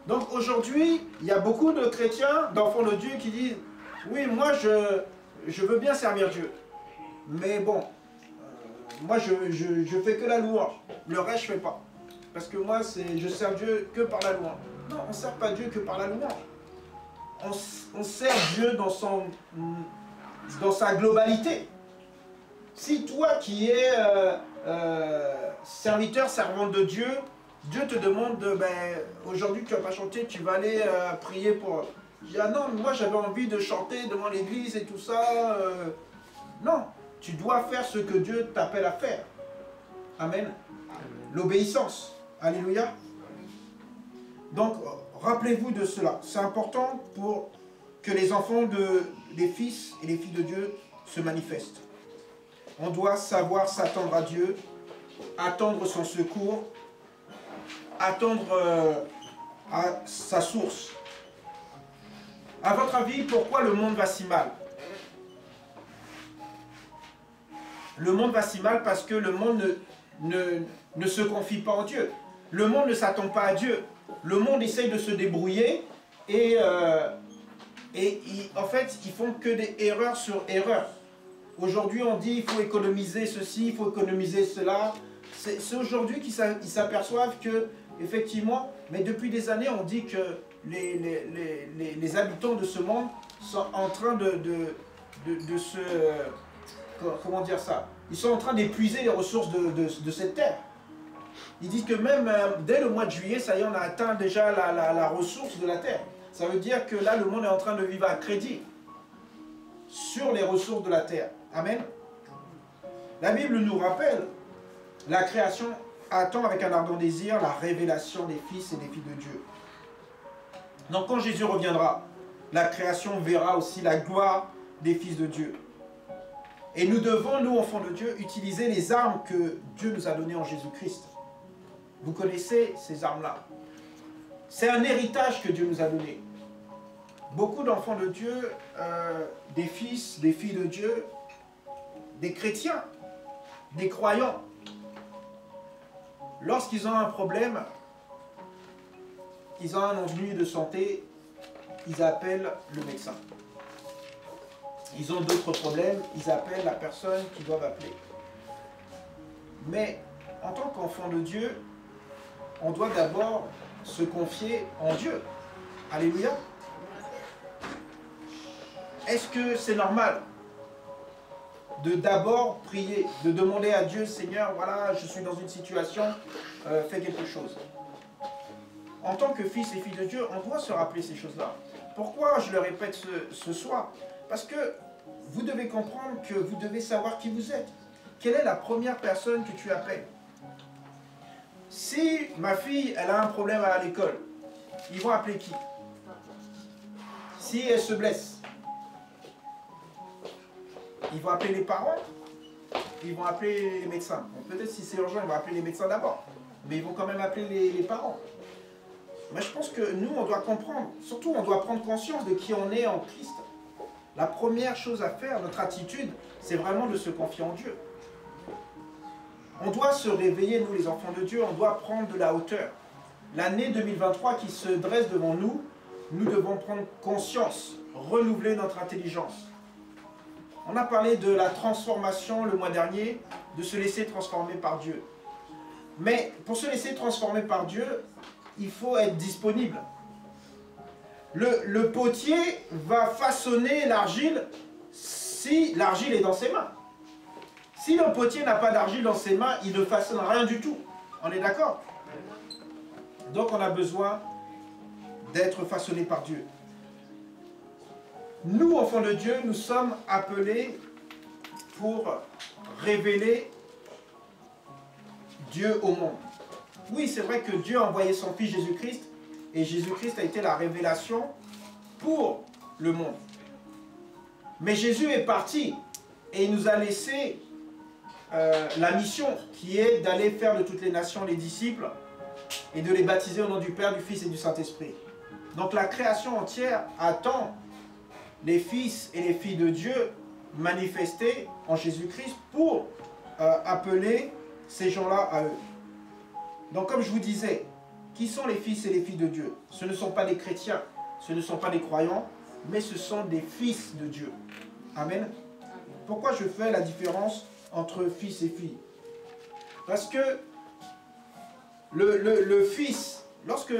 Donc aujourd'hui, il y a beaucoup de chrétiens, d'enfants de Dieu qui disent, oui, moi je veux bien servir Dieu, mais bon, moi je fais que la louange, le reste je ne fais pas. Parce que moi, je sers Dieu que par la louange. Non, on ne sert pas Dieu que par la louange. On sert Dieu dans sa globalité. Si toi qui es serviteur, servante de Dieu, Dieu te demande, ben, aujourd'hui tu ne vas pas chanter, tu vas aller prier pour... Je dis, ah non, moi j'avais envie de chanter devant l'église et tout ça. Non, tu dois faire ce que Dieu t'appelle à faire. Amen. L'obéissance. Alléluia. Donc, rappelez-vous de cela. C'est important pour que les enfants des fils et les filles de Dieu se manifestent. On doit savoir s'attendre à Dieu, attendre son secours, attendre à sa source. À votre avis, pourquoi le monde va si mal? Le monde va si mal parce que le monde ne se confie pas en Dieu. Le monde ne s'attend pas à Dieu. Le monde essaye de se débrouiller et en fait, ils font que des erreurs sur erreurs. Aujourd'hui, on dit il faut économiser ceci, il faut économiser cela. C'est aujourd'hui qu'ils s'aperçoivent que, effectivement, mais depuis des années, on dit que les habitants de ce monde sont en train de se... Comment dire ça? Ils sont en train d'épuiser les ressources de cette terre. Ils disent que même dès le mois de juillet, ça y est, on a atteint déjà la ressource de la terre. Ça veut dire que là, le monde est en train de vivre à crédit sur les ressources de la terre. Amen. La Bible nous rappelle, la création attend avec un ardent désir la révélation des fils et des filles de Dieu. Donc quand Jésus reviendra, la création verra aussi la gloire des fils de Dieu. Et nous devons, nous enfants de Dieu, utiliser les armes que Dieu nous a données en Jésus-Christ. Vous connaissez ces armes-là. C'est un héritage que Dieu nous a donné. Beaucoup d'enfants de Dieu, des fils, des filles de Dieu, des chrétiens, des croyants, lorsqu'ils ont un problème, ils ont un ennui de santé, ils appellent le médecin. Ils ont d'autres problèmes, ils appellent la personne qu'ils doivent appeler. Mais en tant qu'enfant de Dieu, on doit d'abord se confier en Dieu. Alléluia. Est-ce que c'est normal de d'abord prier, de demander à Dieu, Seigneur, voilà, je suis dans une situation, fais quelque chose. En tant que fils et filles de Dieu, on doit se rappeler ces choses-là. Pourquoi je le répète ce soir? Parce que vous devez comprendre que vous devez savoir qui vous êtes. Quelle est la première personne que tu appelles? Si ma fille, elle a un problème à l'école, ils vont appeler qui? Si elle se blesse, ils vont appeler les parents, ils vont appeler les médecins. Peut-être si c'est urgent, ils vont appeler les médecins d'abord, mais ils vont quand même appeler les parents. Mais je pense que nous, on doit comprendre, surtout on doit prendre conscience de qui on est en Christ. La première chose à faire, notre attitude, c'est vraiment de se confier en Dieu. On doit se réveiller, nous les enfants de Dieu, on doit prendre de la hauteur. L'année 2023 qui se dresse devant nous, nous devons prendre conscience, renouveler notre intelligence. On a parlé de la transformation le mois dernier, de se laisser transformer par Dieu. Mais pour se laisser transformer par Dieu, il faut être disponible. Le potier va façonner l'argile si l'argile est dans ses mains. Si le potier n'a pas d'argile dans ses mains, il ne façonne rien du tout. On est d'accord? Donc on a besoin d'être façonné par Dieu. Nous, enfants de Dieu, nous sommes appelés pour révéler Dieu au monde. Oui, c'est vrai que Dieu a envoyé son Fils Jésus-Christ, et Jésus-Christ a été la révélation pour le monde. Mais Jésus est parti, et il nous a laissé la mission, qui est d'aller faire de toutes les nations les disciples, et de les baptiser au nom du Père, du Fils et du Saint-Esprit. Donc la création entière attend les fils et les filles de Dieu manifestés en Jésus-Christ pour appeler ces gens-là à eux. Donc comme je vous disais, qui sont les fils et les filles de Dieu? Ce ne sont pas des chrétiens, ce ne sont pas des croyants, mais ce sont des fils de Dieu. Amen. Pourquoi je fais la différence entre fils et filles? Parce que le fils, lorsque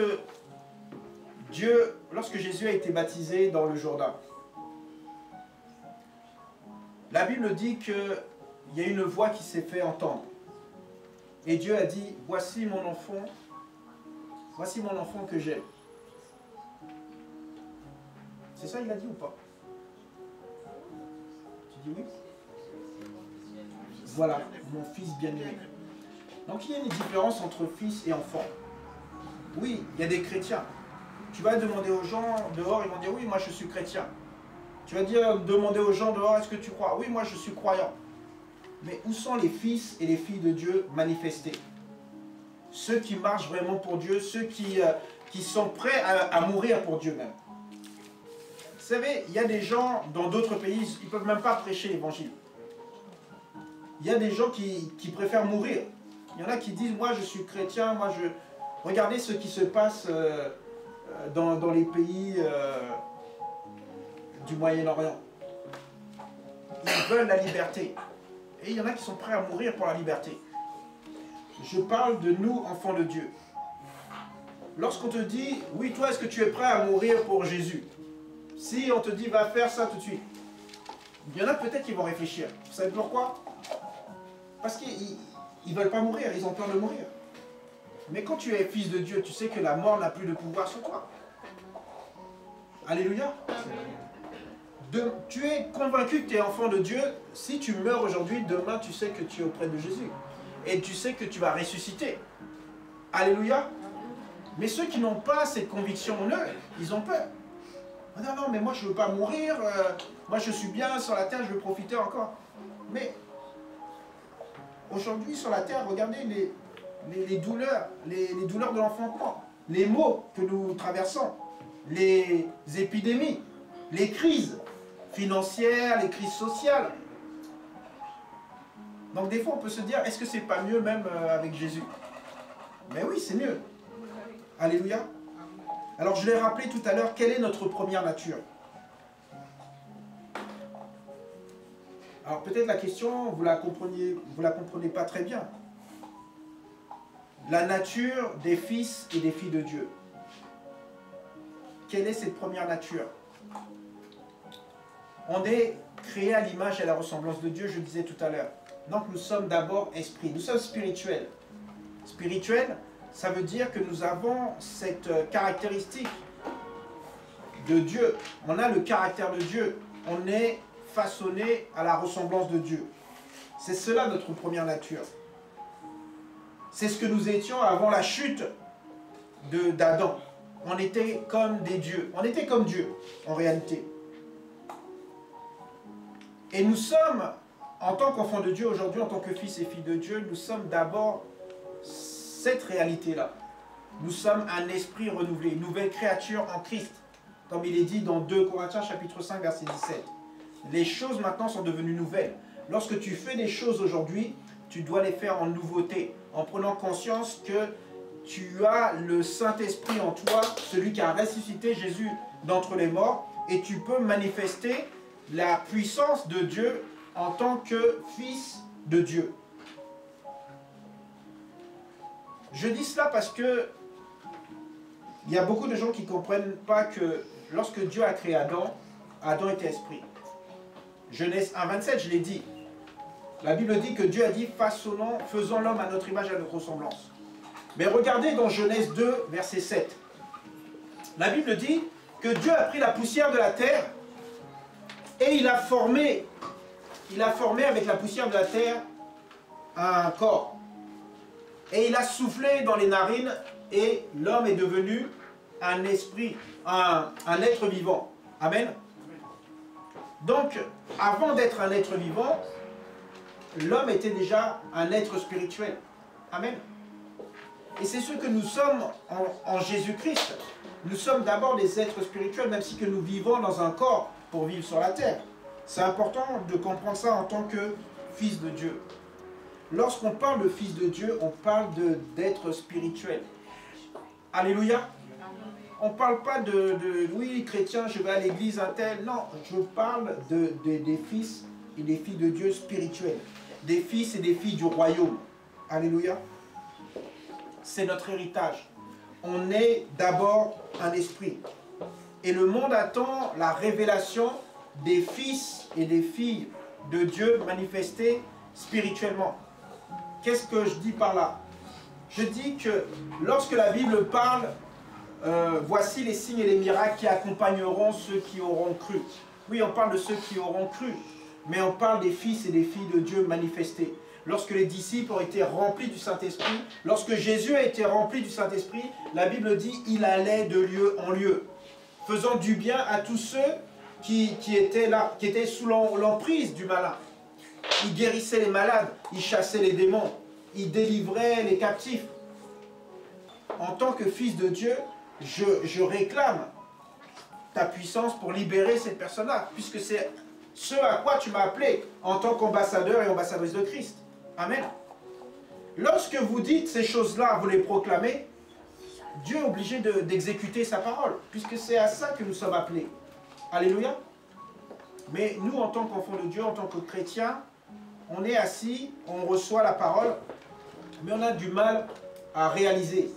Jésus a été baptisé dans le Jourdain, la Bible dit qu'il y a une voix qui s'est fait entendre. Et Dieu a dit, voici mon enfant que j'aime. C'est ça il a dit ou pas? Tu dis oui? Voilà, mon fils bien-aimé. Donc il y a une différence entre fils et enfant. Oui, il y a des chrétiens. Tu vas demander aux gens dehors, ils vont dire, oui, moi je suis chrétien. Tu vas demander aux gens dehors, est-ce que tu crois? Oui, moi je suis croyant. Mais où sont les fils et les filles de Dieu manifestés? Ceux qui marchent vraiment pour Dieu, ceux qui sont prêts à mourir pour Dieu même. Vous savez, il y a des gens dans d'autres pays, ils ne peuvent même pas prêcher l'évangile. Il y a des gens qui préfèrent mourir. Il y en a qui disent, moi je suis chrétien, moi je... Regardez ce qui se passe dans les pays du Moyen-Orient. Ils veulent la liberté. Et il y en a qui sont prêts à mourir pour la liberté. Je parle de nous, enfants de Dieu. Lorsqu'on te dit, oui, toi, est-ce que tu es prêt à mourir pour Jésus? Si on te dit, va faire ça tout de suite. Il y en a peut-être qui vont réfléchir. Vous savez pourquoi? Parce qu'ils ne veulent pas mourir, ils ont peur de mourir. Mais quand tu es fils de Dieu, tu sais que la mort n'a plus de pouvoir sur toi. Alléluia. Tu es convaincu que tu es enfant de Dieu. Si tu meurs aujourd'hui, demain tu sais que tu es auprès de Jésus. Et tu sais que tu vas ressusciter. Alléluia. Mais ceux qui n'ont pas cette conviction en eux, ils ont peur. Non, non, mais moi je ne veux pas mourir. Moi je suis bien sur la terre, je veux profiter encore. Mais aujourd'hui sur la terre, regardez les douleurs de l'enfantement, les maux que nous traversons, les épidémies, les crises financières, les crises sociales. Donc des fois, on peut se dire, est-ce que c'est pas mieux même avec Jésus? Mais oui, c'est mieux. Alléluia. Alors je l'ai rappelé tout à l'heure, quelle est notre première nature? Alors peut-être la question, vous la comprenez pas très bien. La nature des fils et des filles de Dieu. Quelle est cette première nature? On est créé à l'image et à la ressemblance de Dieu, je disais tout à l'heure. Donc nous sommes d'abord esprits, nous sommes spirituels. Spirituel, ça veut dire que nous avons cette caractéristique de Dieu. On a le caractère de Dieu. On est façonné à la ressemblance de Dieu. C'est cela notre première nature. C'est ce que nous étions avant la chute d'Adam. On était comme des dieux. On était comme Dieu, en réalité. Et nous sommes, en tant qu'enfants de Dieu, aujourd'hui, en tant que fils et filles de Dieu, nous sommes d'abord cette réalité-là. Nous sommes un esprit renouvelé, une nouvelle créature en Christ. Comme il est dit dans 2 Corinthiens chapitre 5, verset 17. Les choses maintenant sont devenues nouvelles. Lorsque tu fais des choses aujourd'hui, tu dois les faire en nouveauté, en prenant conscience que tu as le Saint-Esprit en toi, celui qui a ressuscité Jésus d'entre les morts, et tu peux manifester la puissance de Dieu en tant que fils de Dieu. Je dis cela parce que il y a beaucoup de gens qui ne comprennent pas que lorsque Dieu a créé Adam, Adam était esprit. Genèse 1, 27, je l'ai dit. La Bible dit que Dieu a dit, faisons l'homme à notre image et à notre ressemblance. Mais regardez dans Genèse 2, verset 7. La Bible dit que Dieu a pris la poussière de la terre et il a formé avec la poussière de la terre un corps. Et il a soufflé dans les narines et l'homme est devenu un esprit, un être vivant. Amen. Donc, avant d'être un être vivant, l'homme était déjà un être spirituel. Amen. Et c'est ce que nous sommes en Jésus-Christ. Nous sommes d'abord des êtres spirituels, même si que nous vivons dans un corps pour vivre sur la terre. C'est important de comprendre ça en tant que fils de Dieu. Lorsqu'on parle de fils de Dieu, on parle d'être spirituel. Alléluia. On ne parle pas oui, chrétien, je vais à l'église, un tel. Non, je parle des fils et des filles de Dieu spirituels. Des fils et des filles du royaume. Alléluia. C'est notre héritage. On est d'abord un esprit. Et le monde attend la révélation des fils et des filles de Dieu manifestés spirituellement. Qu'est-ce que je dis par là? Je dis que lorsque la Bible parle, voici les signes et les miracles qui accompagneront ceux qui auront cru. Oui, on parle de ceux qui auront cru, mais on parle des fils et des filles de Dieu manifestés. Lorsque les disciples ont été remplis du Saint-Esprit, lorsque Jésus a été rempli du Saint-Esprit, la Bible dit il allait de lieu en lieu, faisant du bien à tous ceux qui étaient là, qui étaient sous l'emprise du malin. Il guérissait les malades, il chassait les démons, il délivrait les captifs. En tant que fils de Dieu, je réclame ta puissance pour libérer cette personne-là, puisque c'est ce à quoi tu m'as appelé en tant qu'ambassadeur et ambassadrice de Christ. Amen. Lorsque vous dites ces choses-là, vous les proclamez, Dieu est obligé d'exécuter sa parole, puisque c'est à ça que nous sommes appelés. Alléluia. Mais nous, en tant qu'enfants de Dieu, en tant que chrétiens, on est assis, on reçoit la parole, mais on a du mal à réaliser,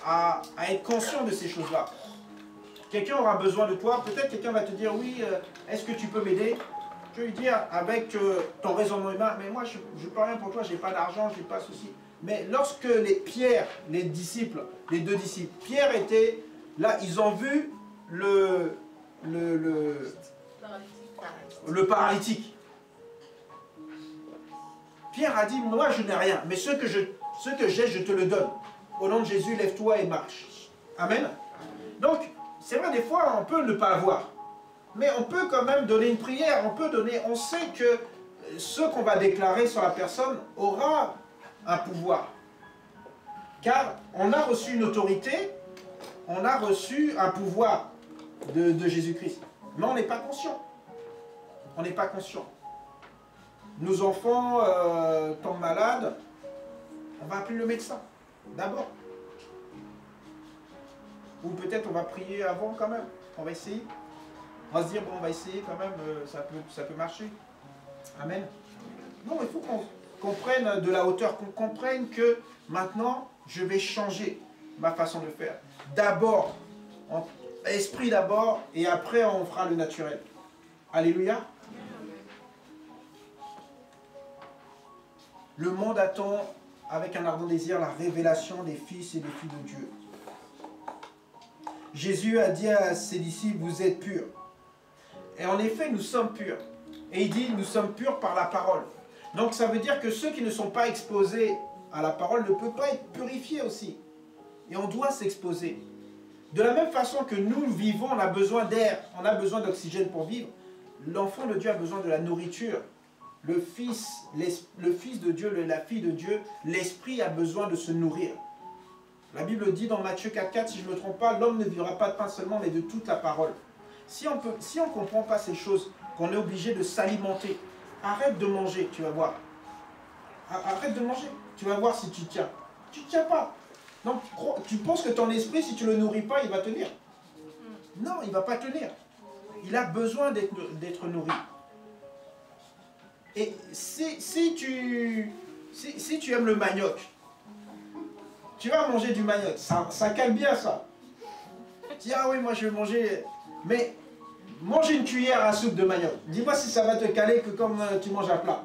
à être conscient de ces choses-là. Quelqu'un aura besoin de toi, peut-être quelqu'un va te dire, oui, est-ce que tu peux m'aider? Je vais lui dire, avec ton raisonnement humain, mais moi, je ne peux rien pour toi, je n'ai pas d'argent, je n'ai pas ceci. Mais lorsque Pierre, les disciples, les deux disciples, Pierre était là, ils ont vu le paralytique. Pierre a dit, moi je n'ai rien, mais ce que j'ai, je te le donne. Au nom de Jésus, lève-toi et marche. Amen. Donc, c'est vrai, des fois, on peut ne pas avoir. Mais on peut quand même donner une prière, on sait que ce qu'on va déclarer sur la personne aura un pouvoir. Car on a reçu une autorité, on a reçu un pouvoir de Jésus-Christ. Mais on n'est pas conscient. On n'est pas conscient. nos enfants tombent malades, on va appeler le médecin, d'abord. Ou peut-être on va prier avant quand même, on va essayer. On va se dire, bon, on va essayer quand même, ça peut marcher. Amen. Non, il faut qu'on prenne de la hauteur, qu'on comprenne que maintenant, je vais changer ma façon de faire. D'abord, esprit d'abord, et après on fera le naturel. Alléluia. Le monde attend avec un ardent désir la révélation des fils et des filles de Dieu. Jésus a dit à ses disciples, vous êtes purs. Et en effet, nous sommes purs. Et il dit, nous sommes purs par la parole. Donc ça veut dire que ceux qui ne sont pas exposés à la parole ne peuvent pas être purifiés aussi. Et on doit s'exposer. De la même façon que nous vivons, on a besoin d'air, on a besoin d'oxygène pour vivre. L'enfant de Dieu a besoin de la nourriture. Le fils de Dieu, la fille de Dieu, l'esprit a besoin de se nourrir. La Bible dit dans Matthieu 4,4, si je ne me trompe pas, l'homme ne vivra pas de pain seulement, mais de toute la parole. Si on ne comprend pas ces choses, qu'on est obligé de s'alimenter, arrête de manger, tu vas voir. Arrête de manger, tu vas voir si tu tiens. Tu ne tiens pas. Donc, tu penses que ton esprit, si tu ne le nourris pas, il va tenir. Non, il ne va pas tenir. Il a besoin d'être nourri. Et si tu aimes le manioc, tu vas manger du manioc. Ça cale bien, ça. Tu dis, ah oui, moi je vais manger. Mais mange une cuillère à soupe de manioc. Dis-moi si ça va te caler que comme tu manges à plat.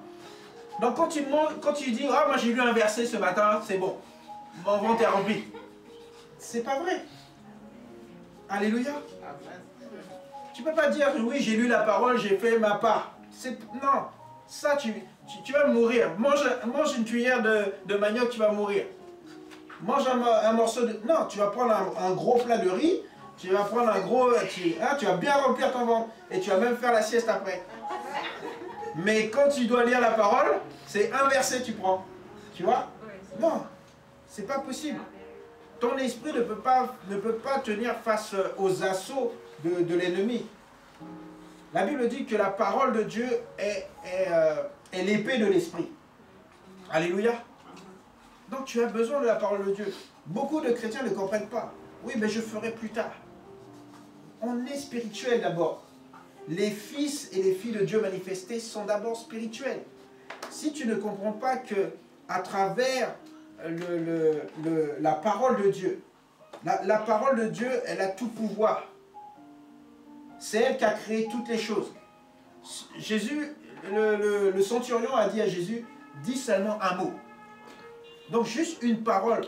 Donc quand tu dis, ah moi j'ai lu un verset ce matin, c'est bon. Mon ventre est rempli. C'est pas vrai. Alléluia. Tu peux pas dire, oui j'ai lu la parole, j'ai fait ma part. Non. Ça, tu vas mourir. Mange une cuillère de manioc, tu vas mourir. Mange un morceau de... Non, tu vas prendre un gros plat de riz, tu vas prendre un gros... Tu vas bien remplir ton ventre et tu vas même faire la sieste après. Mais quand tu dois lire la parole, c'est un verset tu prends. Tu vois? Non, c'est pas possible. Ton esprit ne peut pas tenir face aux assauts de l'ennemi. La Bible dit que la parole de Dieu est l'épée de l'esprit. Alléluia. Donc tu as besoin de la parole de Dieu. Beaucoup de chrétiens ne comprennent pas. Oui, mais je ferai plus tard. On est spirituel d'abord. Les fils et les filles de Dieu manifestés sont d'abord spirituels. Si tu ne comprends pas que à travers la parole de Dieu, la parole de Dieu, elle a tout pouvoir. C'est elle qui a créé toutes les choses. Jésus, le centurion a dit à Jésus, dis seulement un mot. Donc juste une parole.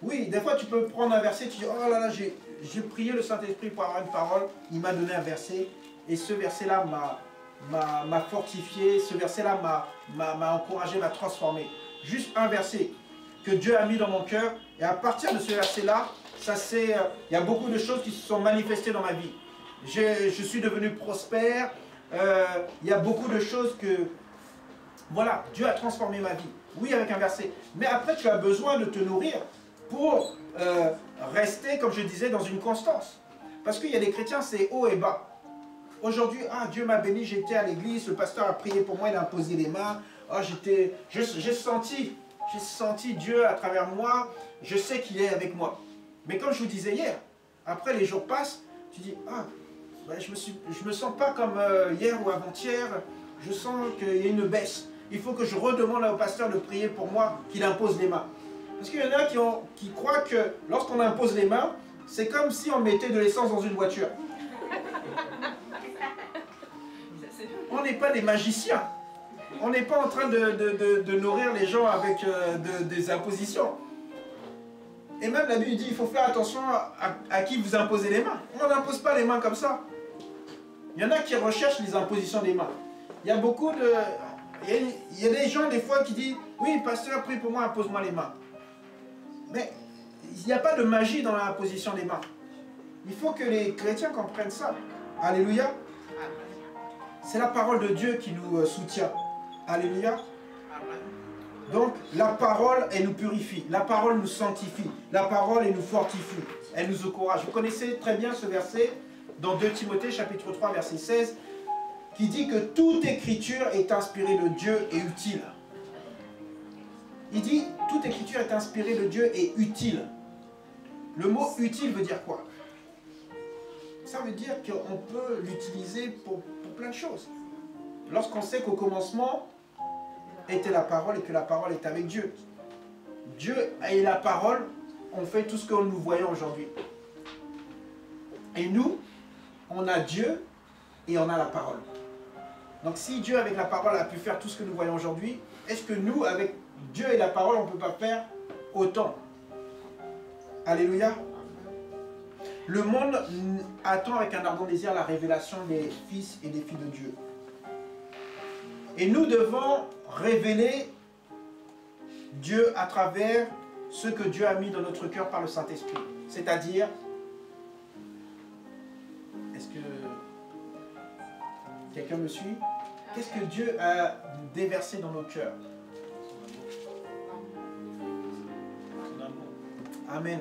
Oui, des fois tu peux prendre un verset, tu dis, oh là là, j'ai prié le Saint-Esprit pour avoir une parole, il m'a donné un verset, et ce verset-là m'a fortifié, ce verset-là m'a encouragé, m'a transformé. Juste un verset que Dieu a mis dans mon cœur, et à partir de ce verset-là, il y a beaucoup de choses qui se sont manifestées dans ma vie. Je suis devenu prospère, il y a beaucoup de choses que, voilà, Dieu a transformé ma vie. Oui, avec un verset. Mais après, tu as besoin de te nourrir pour rester, comme je disais, dans une constance. Parce qu'il y a des chrétiens, c'est haut et bas. Aujourd'hui, ah, Dieu m'a béni, j'étais à l'église, le pasteur a prié pour moi, il a imposé les mains. Oh, j'ai senti Dieu à travers moi, je sais qu'il est avec moi. Mais comme je vous disais hier, après les jours passent, tu dis, ah, ben, je me sens pas comme hier ou avant-hier, je sens qu'il y a une baisse. Il faut que je redemande au pasteur de prier pour moi, qu'il impose les mains. Parce qu'il y en a qui croient que lorsqu'on impose les mains, c'est comme si on mettait de l'essence dans une voiture. On n'est pas des magiciens. On n'est pas en train de nourrir les gens avec des impositions. Et même la Bible dit, il faut faire attention à qui vous imposez les mains. On n'impose pas les mains comme ça. Il y en a qui recherchent les impositions des mains. Il y a beaucoup de... Il y a des gens des fois qui disent, oui, pasteur, prie pour moi, impose-moi les mains. Mais il n'y a pas de magie dans l'imposition des mains. Il faut que les chrétiens comprennent ça. Alléluia. C'est la parole de Dieu qui nous soutient. Alléluia. Donc, la parole, elle nous purifie. La parole nous sanctifie. La parole, elle nous fortifie. Elle nous encourage. Vous connaissez très bien ce verset dans 2 Timothée, chapitre 3, verset 16. qui dit que toute écriture est inspirée de Dieu et utile. Il dit, toute écriture est inspirée de Dieu et utile. Le mot utile veut dire quoi? Ça veut dire qu'on peut l'utiliser pour plein de choses. Lorsqu'on sait qu'au commencement était la parole et que la parole est avec Dieu. Dieu et la parole ont fait tout ce que nous voyons aujourd'hui. Et nous, on a Dieu et on a la parole. Donc si Dieu avec la parole a pu faire tout ce que nous voyons aujourd'hui, est-ce que nous, avec Dieu et la parole, on ne peut pas faire autant? Alléluia. Le monde attend avec un ardent désir la révélation des fils et des filles de Dieu. Et nous devons révéler Dieu à travers ce que Dieu a mis dans notre cœur par le Saint-Esprit. C'est-à-dire, est-ce que quelqu'un me suit? Qu'est-ce que Dieu a déversé dans nos cœurs? Amen.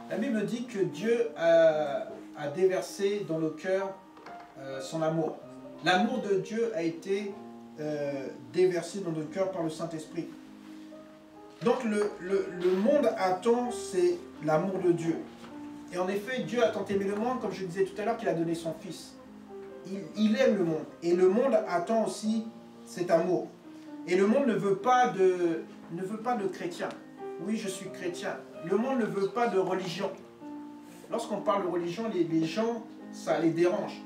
La Bible dit que Dieu a déversé dans nos cœurs son amour. L'amour de Dieu a été déversé dans nos cœurs par le Saint-Esprit. Donc le monde attend, c'est l'amour de Dieu. Et en effet, Dieu a tant aimé le monde, comme je disais tout à l'heure, qu'il a donné son Fils. Il aime le monde. Et le monde attend aussi cet amour. Et le monde ne veut pas de chrétiens. Oui, je suis chrétien. Le monde ne veut pas de religion. Lorsqu'on parle de religion, les gens, ça les dérange.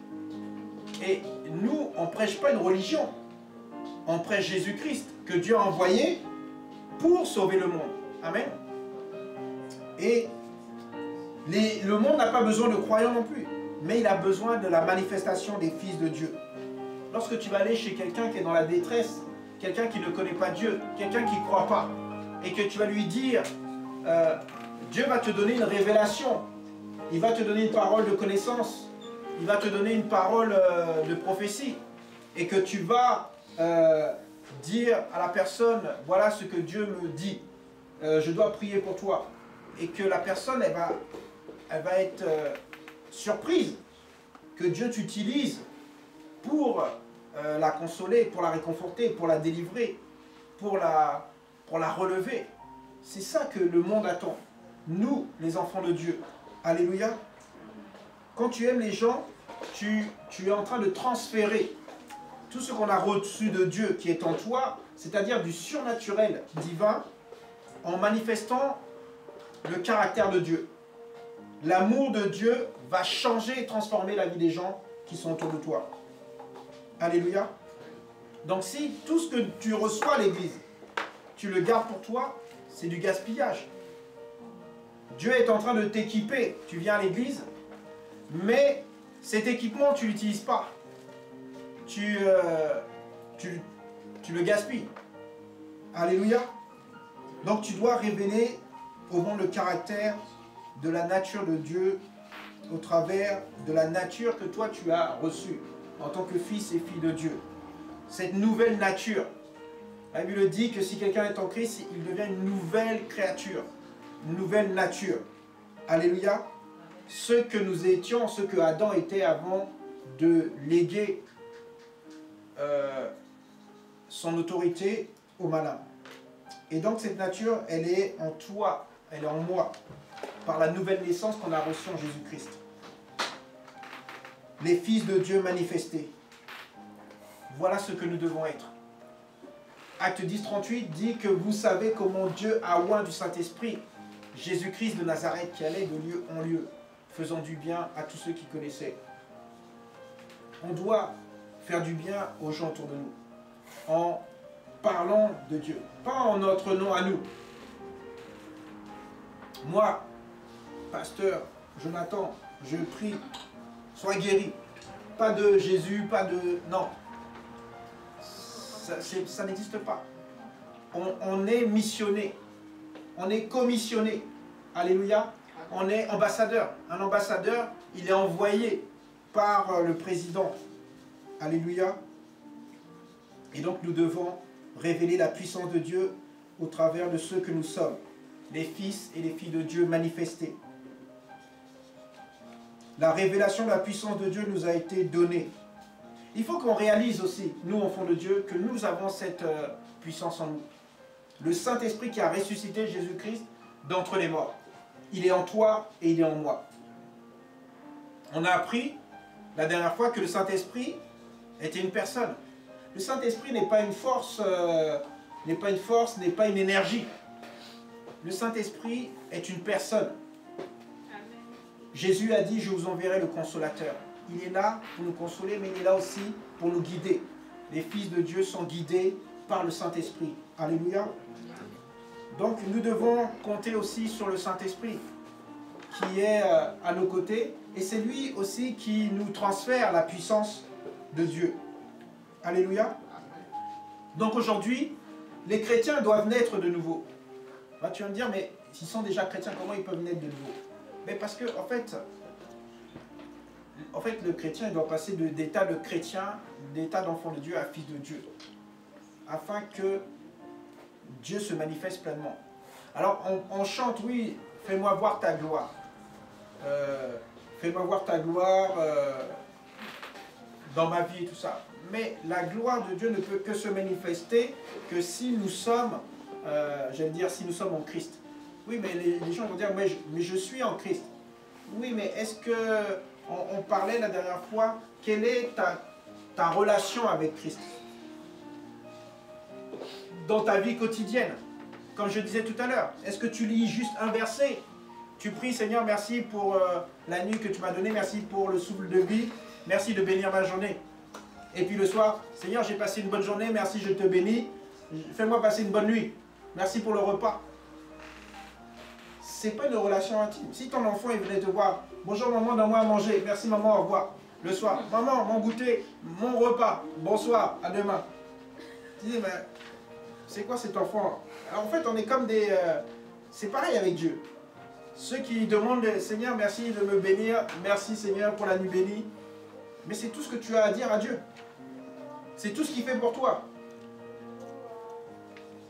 Et nous, on ne prêche pas une religion. On prêche Jésus-Christ, que Dieu a envoyé pour sauver le monde. Amen. Et le monde n'a pas besoin de croyants non plus. Mais il a besoin de la manifestation des fils de Dieu. Lorsque tu vas aller chez quelqu'un qui est dans la détresse, quelqu'un qui ne connaît pas Dieu, quelqu'un qui ne croit pas, et que tu vas lui dire, Dieu va te donner une révélation, il va te donner une parole de connaissance, il va te donner une parole de prophétie, et que tu vas dire à la personne, voilà ce que Dieu me dit, je dois prier pour toi, et que la personne, elle va être surprise que Dieu t'utilise pour la consoler, pour la réconforter, pour la délivrer, pour la relever. C'est ça que le monde attend. Nous, les enfants de Dieu. Alléluia. Quand tu aimes les gens, tu es en train de transférer tout ce qu'on a reçu de Dieu qui est en toi, c'est-à-dire du surnaturel divin, en manifestant le caractère de Dieu. L'amour de Dieu va changer et transformer la vie des gens qui sont autour de toi. Alléluia. Donc si tout ce que tu reçois à l'église, tu le gardes pour toi, c'est du gaspillage. Dieu est en train de t'équiper. Tu viens à l'église, mais cet équipement, tu ne l'utilises pas. Tu le gaspilles. Alléluia. Donc tu dois révéler au monde le caractère de la nature de Dieu au travers de la nature que toi tu as reçue en tant que fils et fille de Dieu. Cette nouvelle nature. La Bible dit que si quelqu'un est en Christ, il devient une nouvelle créature, une nouvelle nature. Alléluia. Ce que nous étions, ce que Adam était avant de léguer son autorité au malin. Et donc cette nature, elle est en toi, elle est en moi, par la nouvelle naissance qu'on a reçue en Jésus-Christ. Les fils de Dieu manifestés. Voilà ce que nous devons être. Acte 10, 38 dit que vous savez comment Dieu a oint du Saint-Esprit Jésus-Christ de Nazareth qui allait de lieu en lieu, faisant du bien à tous ceux qui connaissaient. On doit faire du bien aux gens autour de nous, en parlant de Dieu, pas en notre nom à nous. Moi, pasteur Jonathan, je prie, sois guéri. Pas de Jésus, pas de... Non. Ça n'existe pas. On est missionné. On est commissionné. Alléluia. On est ambassadeur. Un ambassadeur, il est envoyé par le président. Alléluia. Et donc nous devons révéler la puissance de Dieu au travers de ceux que nous sommes. Les fils et les filles de Dieu manifestés. La révélation de la puissance de Dieu nous a été donnée. Il faut qu'on réalise aussi, nous, enfants de Dieu, que nous avons cette puissance en nous. Le Saint-Esprit qui a ressuscité Jésus-Christ d'entre les morts. Il est en toi et il est en moi. On a appris la dernière fois que le Saint-Esprit était une personne. Le Saint-Esprit n'est pas une force, n'est pas une énergie. Le Saint-Esprit est une personne. Jésus a dit, je vous enverrai le consolateur. Il est là pour nous consoler, mais il est là aussi pour nous guider. Les fils de Dieu sont guidés par le Saint-Esprit. Alléluia. Donc nous devons compter aussi sur le Saint-Esprit qui est à nos côtés. Et c'est lui aussi qui nous transfère la puissance de Dieu. Alléluia. Donc aujourd'hui, les chrétiens doivent naître de nouveau. Bah, tu vas me dire, mais s'ils sont déjà chrétiens, comment ils peuvent naître de nouveau? Mais parce que, en fait, le chrétien il doit passer d'état de chrétien, d'état d'enfant de Dieu à fils de Dieu. Afin que Dieu se manifeste pleinement. Alors, on chante, oui, fais-moi voir ta gloire. Fais-moi voir ta gloire dans ma vie et tout ça. Mais la gloire de Dieu ne peut que se manifester que si nous sommes, j'allais dire, si nous sommes en Christ. Oui, mais les gens vont dire, mais je suis en Christ. Oui, mais est-ce que, on parlait la dernière fois, quelle est ta relation avec Christ dans ta vie quotidienne? Comme je disais tout à l'heure, est-ce que tu lis juste un verset? Tu pries, Seigneur, merci pour la nuit que tu m'as donnée, merci pour le souffle de vie, merci de bénir ma journée. Et puis le soir, Seigneur, j'ai passé une bonne journée, merci, je te bénis, fais-moi passer une bonne nuit, merci pour le repas. Ce n'est pas une relation intime. Si ton enfant il venait te voir, bonjour maman, donne-moi à manger, merci maman, au revoir. Le soir, maman, mon goûter, mon repas, bonsoir, à demain. Tu dis, mais c'est quoi cet enfant? Alors en fait, on est comme des... c'est pareil avec Dieu. Ceux qui demandent, Seigneur, merci de me bénir, merci Seigneur pour la nuit bénie. Mais c'est tout ce que tu as à dire à Dieu. C'est tout ce qu'il fait pour toi.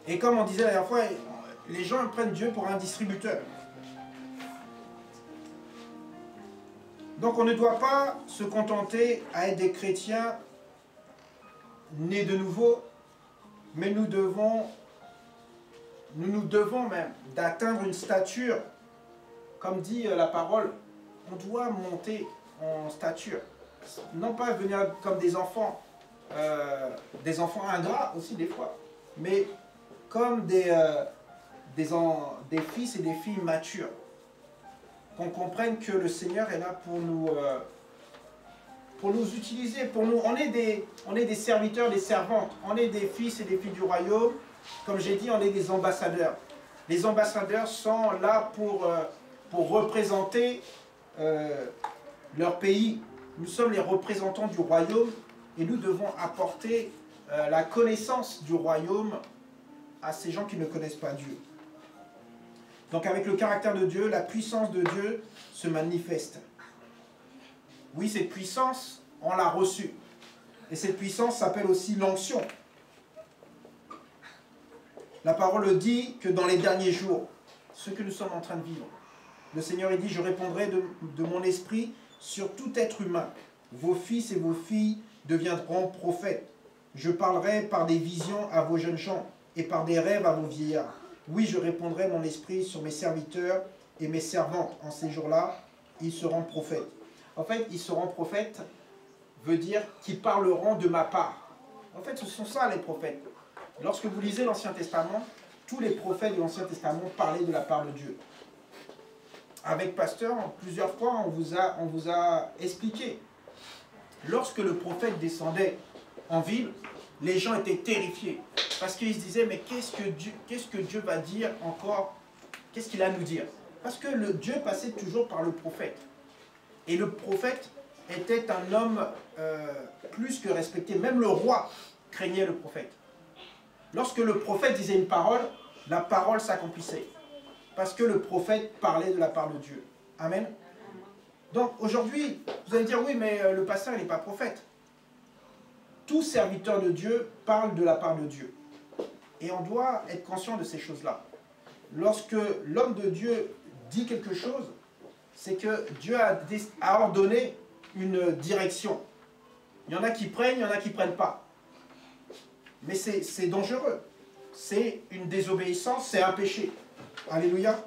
Et comme on disait la dernière fois, les gens prennent Dieu pour un distributeur. Donc on ne doit pas se contenter à être des chrétiens nés de nouveau, mais nous nous devons même d'atteindre une stature, comme dit la parole, on doit monter en stature. Non pas venir comme des enfants ingrats aussi des fois, mais comme des fils et des filles matures. Qu'on comprenne que le Seigneur est là pour nous utiliser, on est des serviteurs, des servantes, on est des fils et des filles du royaume. Comme j'ai dit, on est des ambassadeurs. Les ambassadeurs sont là pour représenter leur pays. Nous sommes les représentants du royaume et nous devons apporter la connaissance du royaume à ces gens qui ne connaissent pas Dieu. Donc avec le caractère de Dieu, la puissance de Dieu se manifeste. Oui, cette puissance, on l'a reçue. Et cette puissance s'appelle aussi l'onction. La parole dit que dans les derniers jours, ce que nous sommes en train de vivre, le Seigneur dit, je répondrai de mon esprit sur tout être humain. Vos fils et vos filles deviendront prophètes. Je parlerai par des visions à vos jeunes gens et par des rêves à vos vieillards. Oui, je répondrai mon esprit sur mes serviteurs et mes servantes. En ces jours-là, ils seront prophètes. En fait, ils seront prophètes veut dire qu'ils parleront de ma part. En fait, ce sont ça les prophètes. Lorsque vous lisez l'Ancien Testament, tous les prophètes de l'Ancien Testament parlaient de la part de Dieu. Avec Pasteur, plusieurs fois, on vous a expliqué. Lorsque le prophète descendait en ville, les gens étaient terrifiés. Parce qu'ils se disaient, mais qu'est-ce que Dieu va dire encore? Qu'est-ce qu'il a à nous dire? Parce que Dieu passait toujours par le prophète. Et le prophète était un homme plus que respecté. Même le roi craignait le prophète. Lorsque le prophète disait une parole, la parole s'accomplissait. Parce que le prophète parlait de la part de Dieu. Amen. Donc aujourd'hui, vous allez dire, oui, mais le pasteur, il n'est pas prophète. Tout serviteur de Dieu parle de la part de Dieu. Et on doit être conscient de ces choses-là. Lorsque l'homme de Dieu dit quelque chose, c'est que Dieu a ordonné une direction. Il y en a qui prennent, il y en a qui ne prennent pas. Mais c'est dangereux. C'est une désobéissance, c'est un péché. Alléluia.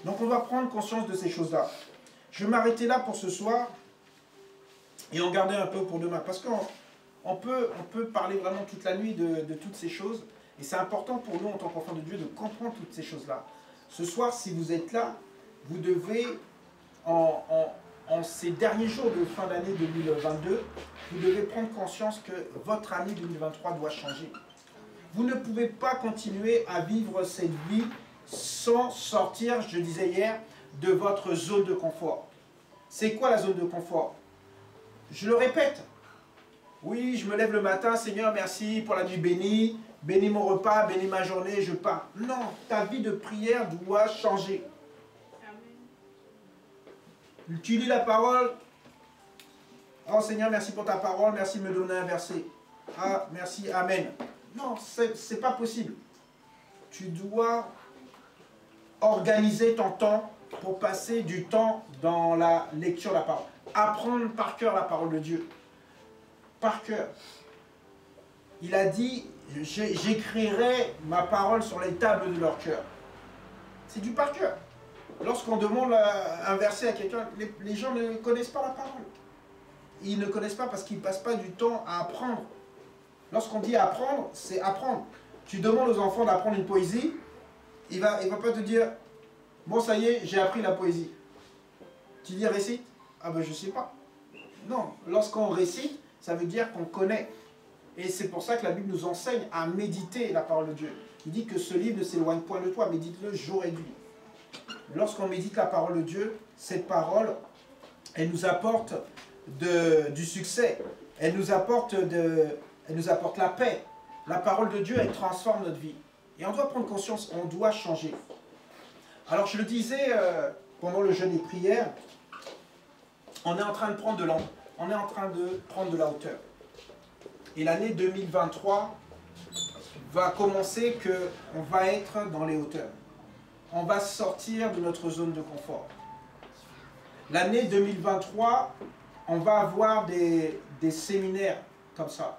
Donc on va prendre conscience de ces choses-là. Je vais m'arrêter là pour ce soir et en garder un peu pour demain. Parce qu'on peut parler vraiment toute la nuit de toutes ces choses. Et c'est important pour nous en tant qu'enfants de Dieu de comprendre toutes ces choses-là. Ce soir, si vous êtes là, vous devez, en ces derniers jours de fin d'année 2022, vous devez prendre conscience que votre année 2023 doit changer. Vous ne pouvez pas continuer à vivre cette vie sans sortir, je disais hier, de votre zone de confort. C'est quoi la zone de confort? Je le répète. Oui, je me lève le matin, Seigneur, merci pour la nuit bénie, bénis mon repas, bénis ma journée, je pars. Non, ta vie de prière doit changer. Amen. Tu lis la parole. Oh Seigneur, merci pour ta parole, merci de me donner un verset. Ah, merci, amen. Non, c'est pas possible. Tu dois organiser ton temps pour passer du temps dans la lecture de la parole. Apprendre par cœur la parole de Dieu. Par cœur. Il a dit, j'écrirai ma parole sur les tables de leur cœur. C'est du par cœur. Lorsqu'on demande un verset à quelqu'un, les gens ne connaissent pas la parole. Ils ne connaissent pas parce qu'ils ne passent pas du temps à apprendre. Lorsqu'on dit apprendre, c'est apprendre. Tu demandes aux enfants d'apprendre une poésie, il va pas te dire, bon ça y est, j'ai appris la poésie. Tu dis récite? Ah ben je sais pas. Non, lorsqu'on récite, ça veut dire qu'on connaît. Et c'est pour ça que la Bible nous enseigne à méditer la parole de Dieu. Il dit que ce livre ne s'éloigne point de toi, médite-le jour et nuit. Lorsqu'on médite la parole de Dieu, cette parole, elle nous apporte du succès. Elle nous apporte la paix. La parole de Dieu, elle transforme notre vie. Et on doit prendre conscience, on doit changer. Alors je le disais pendant le jeûne et prière, on est en train de prendre de la hauteur. Et l'année 2023 va commencer qu'on va être dans les hauteurs. On va sortir de notre zone de confort. L'année 2023, on va avoir des séminaires comme ça.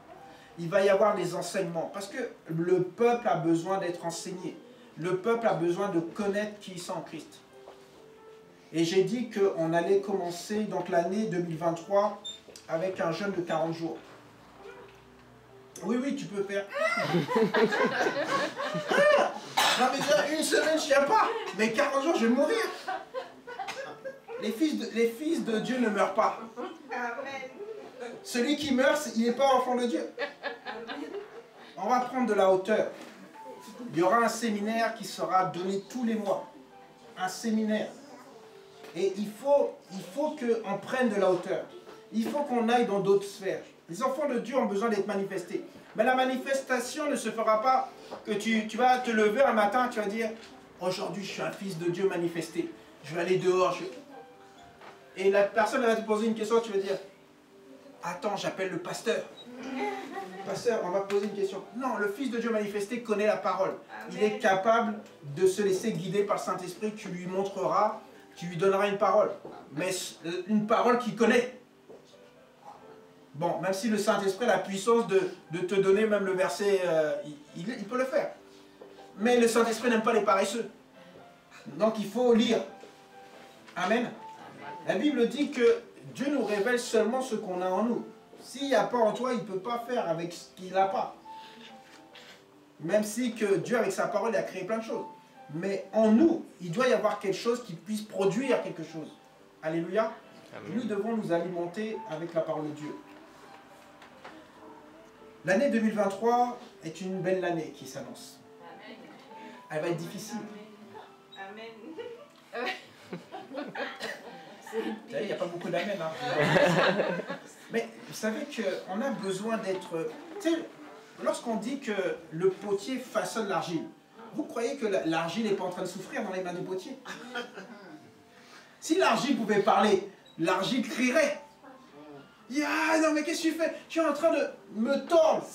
Il va y avoir des enseignements. Parce que le peuple a besoin d'être enseigné. Le peuple a besoin de connaître qui ils sont en Christ. Et j'ai dit qu'on allait commencer donc l'année 2023 avec un jeûne de 40 jours. Oui, tu peux faire. Non mais déjà, une semaine, je ne tiens pas. Mais 40 jours, je vais mourir. Les fils de Dieu ne meurent pas. Amen. Celui qui meurt, il n'est pas enfant de Dieu. On va prendre de la hauteur. Il y aura un séminaire qui sera donné tous les mois. Un séminaire. Et il faut qu'on prenne de la hauteur. Il faut qu'on aille dans d'autres sphères. Les enfants de Dieu ont besoin d'être manifestés. Mais la manifestation ne se fera pas que tu vas te lever un matin, tu vas dire « Aujourd'hui, je suis un fils de Dieu manifesté. Je vais aller dehors. » Et la personne va te poser une question, tu vas dire « Attends, j'appelle le pasteur. » Pasteur, on va poser une question. Non, le Fils de Dieu manifesté connaît la parole. Amen. Il est capable de se laisser guider par le Saint-Esprit. Tu lui montreras, tu lui donneras une parole. Mais une parole qu'il connaît. Bon, même si le Saint-Esprit a la puissance de te donner même le verset, il peut le faire. Mais le Saint-Esprit n'aime pas les paresseux. Donc il faut lire. Amen. La Bible dit que Dieu nous révèle seulement ce qu'on a en nous. S'il n'y a pas en toi, il ne peut pas faire avec ce qu'il n'a pas. Même si que Dieu, avec sa parole, il a créé plein de choses. Mais en nous, il doit y avoir quelque chose qui puisse produire quelque chose. Alléluia. Amen. Et nous devons nous alimenter avec la parole de Dieu. L'année 2023 est une belle année qui s'annonce. Elle va être difficile. Amen. Il n'y a pas beaucoup d'amen. Hein. Mais vous savez qu'on a besoin d'être... Tu sais, lorsqu'on dit que le potier façonne l'argile, vous croyez que l'argile n'est pas en train de souffrir dans les mains du potier? Si l'argile pouvait parler, l'argile crierait. Ah non mais qu'est-ce que tu fais? Tu es en train de me tordre.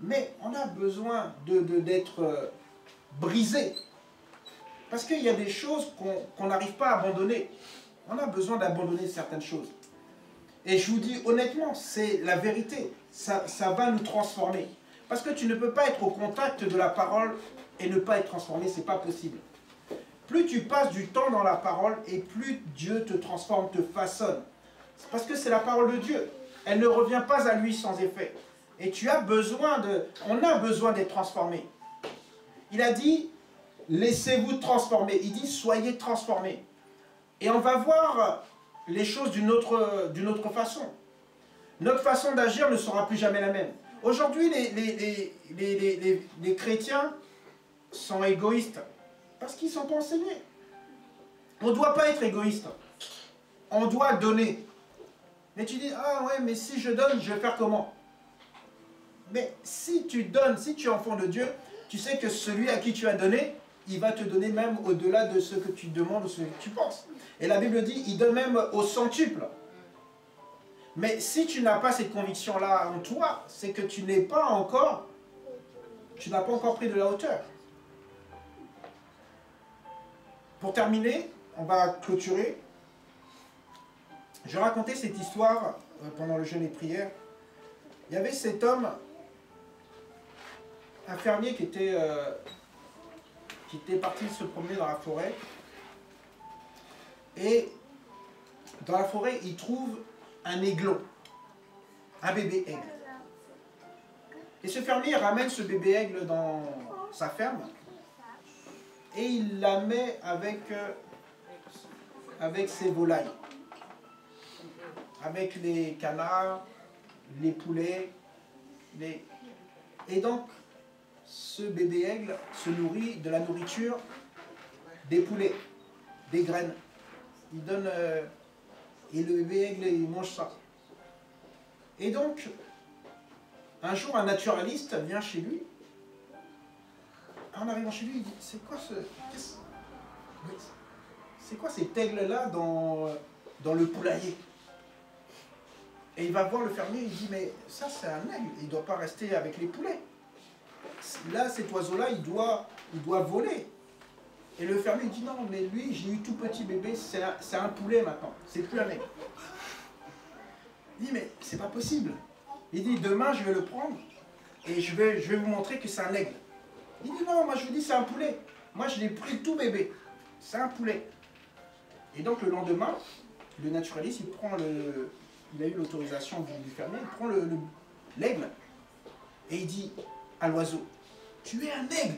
Mais on a besoin d'être brisé. Parce qu'il y a des choses qu'on n'arrive pas à abandonner. On a besoin d'abandonner certaines choses. Et je vous dis honnêtement, c'est la vérité. Ça va nous transformer. Parce que tu ne peux pas être au contact de la parole et ne pas être transformé, c'est pas possible. Plus tu passes du temps dans la parole et plus Dieu te transforme, te façonne. Parce que c'est la parole de Dieu. Elle ne revient pas à lui sans effet. Et tu as besoin on a besoin d'être transformé. Il a dit, laissez-vous transformer. Il dit, soyez transformés. Et on va voir les choses d'une autre façon. Notre façon d'agir ne sera plus jamais la même. Aujourd'hui, les chrétiens sont égoïstes parce qu'ils ne sont pas enseignés. On ne doit pas être égoïste. On doit donner. Mais tu dis, ah ouais, mais si je donne, je vais faire comment? Mais si tu donnes, si tu es enfant de Dieu, tu sais que celui à qui tu as donné, il va te donner même au-delà de ce que tu demandes ou ce que tu penses. Et la Bible dit, il donne même au centuple. Mais si tu n'as pas cette conviction-là en toi, c'est que tu n'as pas encore pris de la hauteur. Pour terminer, on va clôturer. Je racontais cette histoire pendant le jeûne et prière. Il y avait cet homme, un fermier qui était parti se promener dans la forêt. Et dans la forêt, il trouve un aiglon, un bébé aigle. Et ce fermier ramène ce bébé aigle dans sa ferme et il la met avec ses volailles, avec les canards, les poulets. Et donc, ce bébé aigle se nourrit de la nourriture des poulets, des graines. Il donne... et le bébé aigle, il mange ça. Et donc, un jour, un naturaliste vient chez lui. En arrivant chez lui, il dit, c'est quoi cet aigle-là dans le poulailler? Et il va voir le fermier, il dit, mais ça c'est un aigle, il ne doit pas rester avec les poulets. Là, cet oiseau-là, il doit voler. Et le fermier dit, non, mais lui, j'ai eu tout petit bébé, c'est un poulet maintenant, c'est plus un aigle. Il dit, mais c'est pas possible. Il dit, demain, je vais le prendre et je vais vous montrer que c'est un aigle. Il dit, non, moi je vous dis, c'est un poulet. Moi, je l'ai pris tout bébé. C'est un poulet. Et donc, le lendemain, le naturaliste, il a eu l'autorisation du fermier, il prend l'aigle et il dit à l'oiseau, tu es un aigle,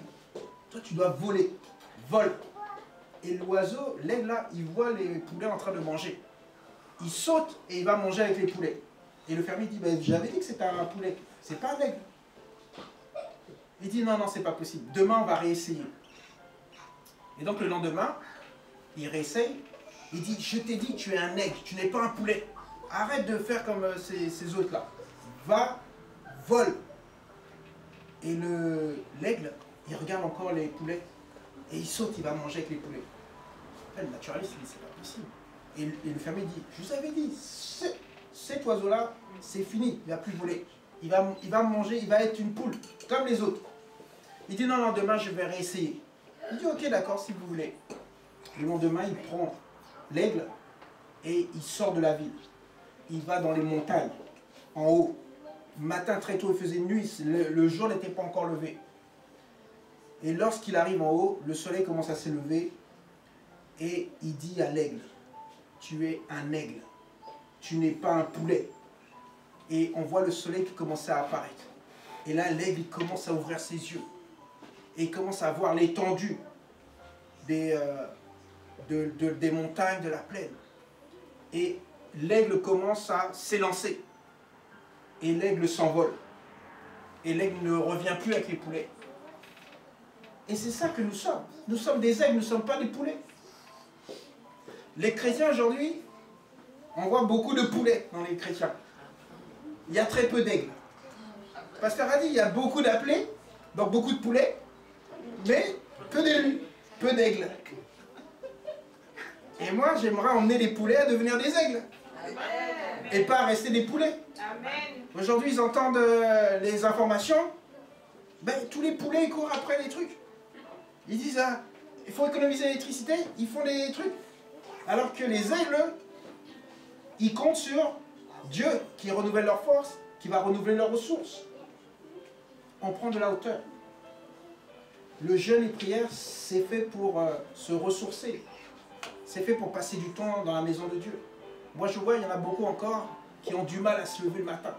toi tu dois voler, vole. Et l'oiseau, l'aigle là, il voit les poulets en train de manger. Il saute et il va manger avec les poulets. Et le fermier dit, ben, j'avais dit que c'était un poulet, c'est pas un aigle. Il dit, non, non, c'est pas possible, demain on va réessayer. Et donc le lendemain, il réessaye, il dit, je t'ai dit que tu es un aigle, tu n'es pas un poulet. Arrête de faire comme ces autres-là. Va, vole. Et l'aigle, il regarde encore les poulets et il saute, il va manger avec les poulets. Après, le naturaliste, il dit, c'est pas possible. Et le fermier dit, je vous avais dit, cet oiseau-là, c'est fini, il ne va plus voler. Il va manger, il va être une poule, comme les autres. Il dit, non, non, demain, je vais réessayer. Il dit, ok, d'accord, si vous voulez. Le lendemain, il prend l'aigle et il sort de la ville. Il va dans les montagnes, en haut. Matin très tôt, il faisait nuit, le jour n'était pas encore levé. Et lorsqu'il arrive en haut, le soleil commence à s'élever et il dit à l'aigle, tu es un aigle, tu n'es pas un poulet. Et on voit le soleil qui commence à apparaître. Et là, l'aigle commence à ouvrir ses yeux et il commence à voir l'étendue des montagnes, de la plaine. Et l'aigle commence à s'élancer. Et l'aigle s'envole. Et l'aigle ne revient plus avec les poulets. Et c'est ça que nous sommes. Nous sommes des aigles, nous ne sommes pas des poulets. Les chrétiens aujourd'hui, on voit beaucoup de poulets dans les chrétiens. Il y a très peu d'aigles. Pasteur a dit, il y a beaucoup d'appelés, donc beaucoup de poulets, mais peu d'élus, peu d'aigles. Et moi, j'aimerais emmener les poulets à devenir des aigles. Et pas à rester des poulets. Aujourd'hui, ils entendent les informations. Ben, tous les poulets, ils courent après les trucs. Ils disent, ah, il faut économiser l'électricité, ils font des trucs. Alors que les aigles, ils comptent sur Dieu qui renouvelle leur force, qui va renouveler leurs ressources. On prend de la hauteur. Le jeûne et prière, c'est fait pour se ressourcer. C'est fait pour passer du temps dans la maison de Dieu. Moi, je vois, il y en a beaucoup encore qui ont du mal à se lever le matin.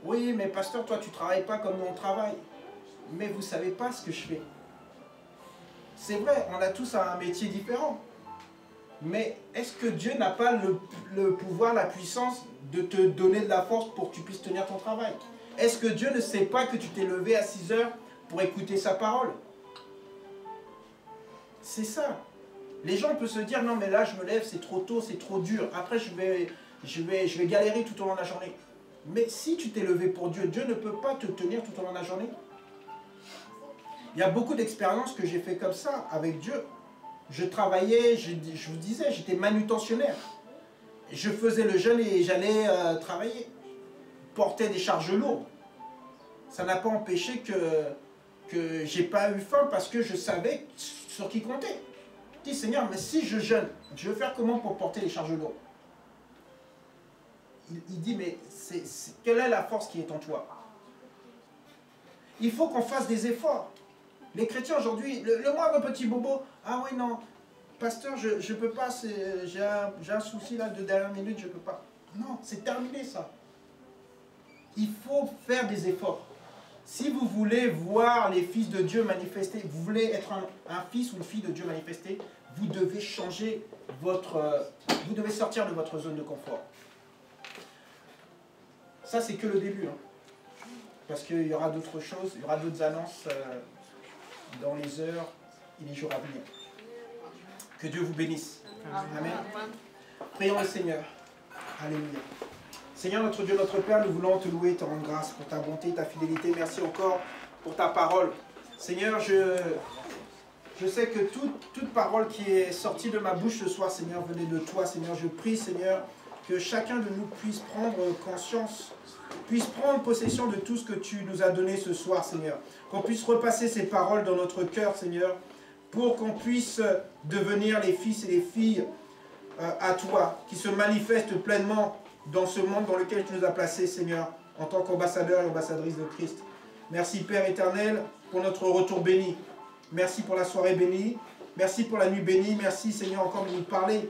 Oui, mais pasteur, toi, tu ne travailles pas comme nous, on travaille. Mais vous ne savez pas ce que je fais. C'est vrai, on a tous un métier différent. Mais est-ce que Dieu n'a pas le pouvoir, la puissance de te donner de la force pour que tu puisses tenir ton travail? Est-ce que Dieu ne sait pas que tu t'es levé à 6 heures pour écouter sa parole? C'est ça. Les gens peuvent se dire, non mais là je me lève, c'est trop tôt, c'est trop dur. Après je vais galérer tout au long de la journée. Mais si tu t'es levé pour Dieu, Dieu ne peut pas te tenir tout au long de la journée. Il y a beaucoup d'expériences que j'ai fait comme ça avec Dieu. Je travaillais, je vous disais, j'étais manutentionnaire. Je faisais le jeûne et j'allais travailler. Porter des charges lourdes. Ça n'a pas empêché que j'ai pas eu faim parce que je savais sur qui compter. Je dis, Seigneur, mais si je jeûne, je vais faire comment pour porter les charges lourdes? Il dit, mais quelle est la force qui est en toi? Il faut qu'on fasse des efforts. Les chrétiens aujourd'hui, le moindre petit bobo, ah oui, non, pasteur, je ne peux pas, j'ai un souci là de dernière minute, je ne peux pas. Non, c'est terminé ça. Il faut faire des efforts. Si vous voulez voir les fils de Dieu manifester, vous voulez être un fils ou une fille de Dieu manifester, vous devez changer vous devez sortir de votre zone de confort. Ça, c'est que le début. Hein. Parce qu'il y aura d'autres choses, il y aura d'autres annonces dans les heures et les jours à venir. Que Dieu vous bénisse. Amen. Prions le Seigneur. Alléluia. Seigneur, notre Dieu, notre Père, nous voulons te louer, te rendre grâce pour ta bonté, ta fidélité. Merci encore pour ta parole. Seigneur, je sais que toute parole qui est sortie de ma bouche ce soir, Seigneur, venait de toi. Seigneur, je prie, Seigneur, que chacun de nous puisse prendre conscience, puisse prendre possession de tout ce que tu nous as donné ce soir, Seigneur. Qu'on puisse repasser ces paroles dans notre cœur, Seigneur, pour qu'on puisse devenir les fils et les filles à toi, qui se manifestent pleinement dans ce monde dans lequel tu nous as placés, Seigneur, en tant qu'ambassadeurs et ambassadrices de Christ. Merci, Père éternel, pour notre retour béni. Merci pour la soirée bénie. Merci pour la nuit bénie. Merci, Seigneur, encore de nous parler.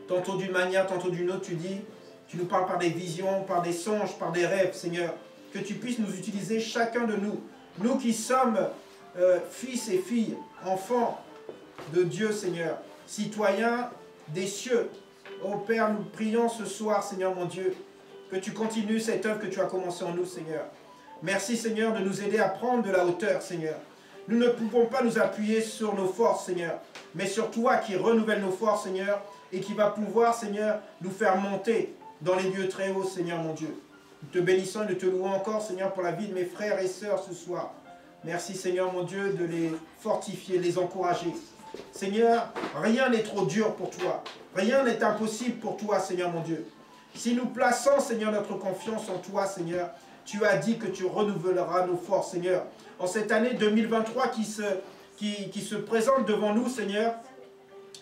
Tantôt d'une manière, tantôt d'une autre, tu nous parles par des visions, par des songes, par des rêves, Seigneur. Que tu puisses nous utiliser, chacun de nous. Nous qui sommes fils et filles, enfants de Dieu, Seigneur. Citoyens des cieux. Oh Père, nous prions ce soir, Seigneur mon Dieu, que tu continues cette œuvre que tu as commencée en nous, Seigneur. Merci, Seigneur, de nous aider à prendre de la hauteur, Seigneur. Nous ne pouvons pas nous appuyer sur nos forces, Seigneur, mais sur toi qui renouvelle nos forces, Seigneur, et qui va pouvoir, Seigneur, nous faire monter dans les lieux très hauts, Seigneur mon Dieu. Nous te bénissons et nous te louons encore, Seigneur, pour la vie de mes frères et sœurs ce soir. Merci, Seigneur mon Dieu, de les fortifier, de les encourager. Seigneur, rien n'est trop dur pour toi. Rien n'est impossible pour toi, Seigneur mon Dieu. Si nous plaçons, Seigneur, notre confiance en toi, Seigneur, tu as dit que tu renouvelleras nos forces, Seigneur. En cette année 2023 qui se présente devant nous, Seigneur,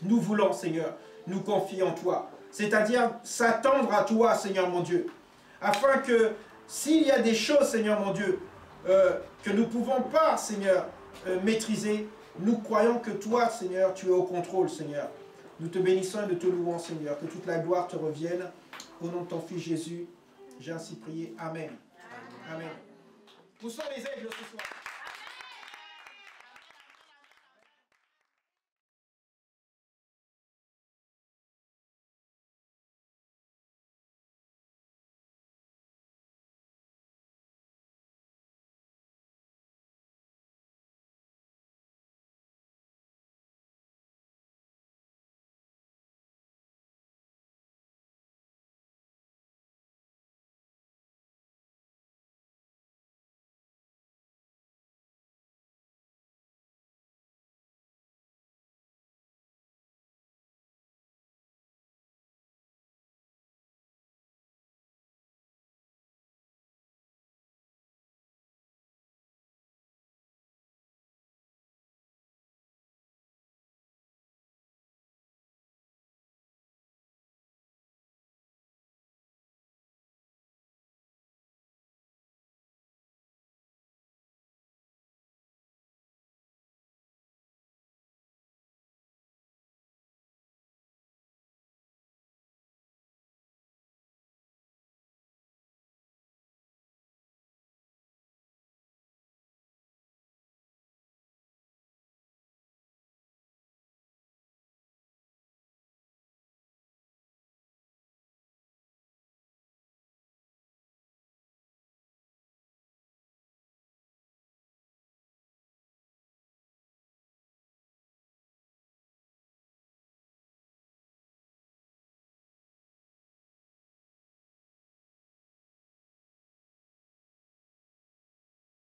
nous voulons, Seigneur, nous confier en toi. C'est-à-dire s'attendre à toi, Seigneur mon Dieu. Afin que s'il y a des choses, Seigneur mon Dieu, que nous ne pouvons pas, Seigneur, maîtriser, nous croyons que toi, Seigneur, tu es au contrôle, Seigneur. Nous te bénissons et nous te louons, Seigneur. Que toute la gloire te revienne. Au nom de ton Fils Jésus, j'ai ainsi prié. Amen. Amen. Où sont les aigles ce soir?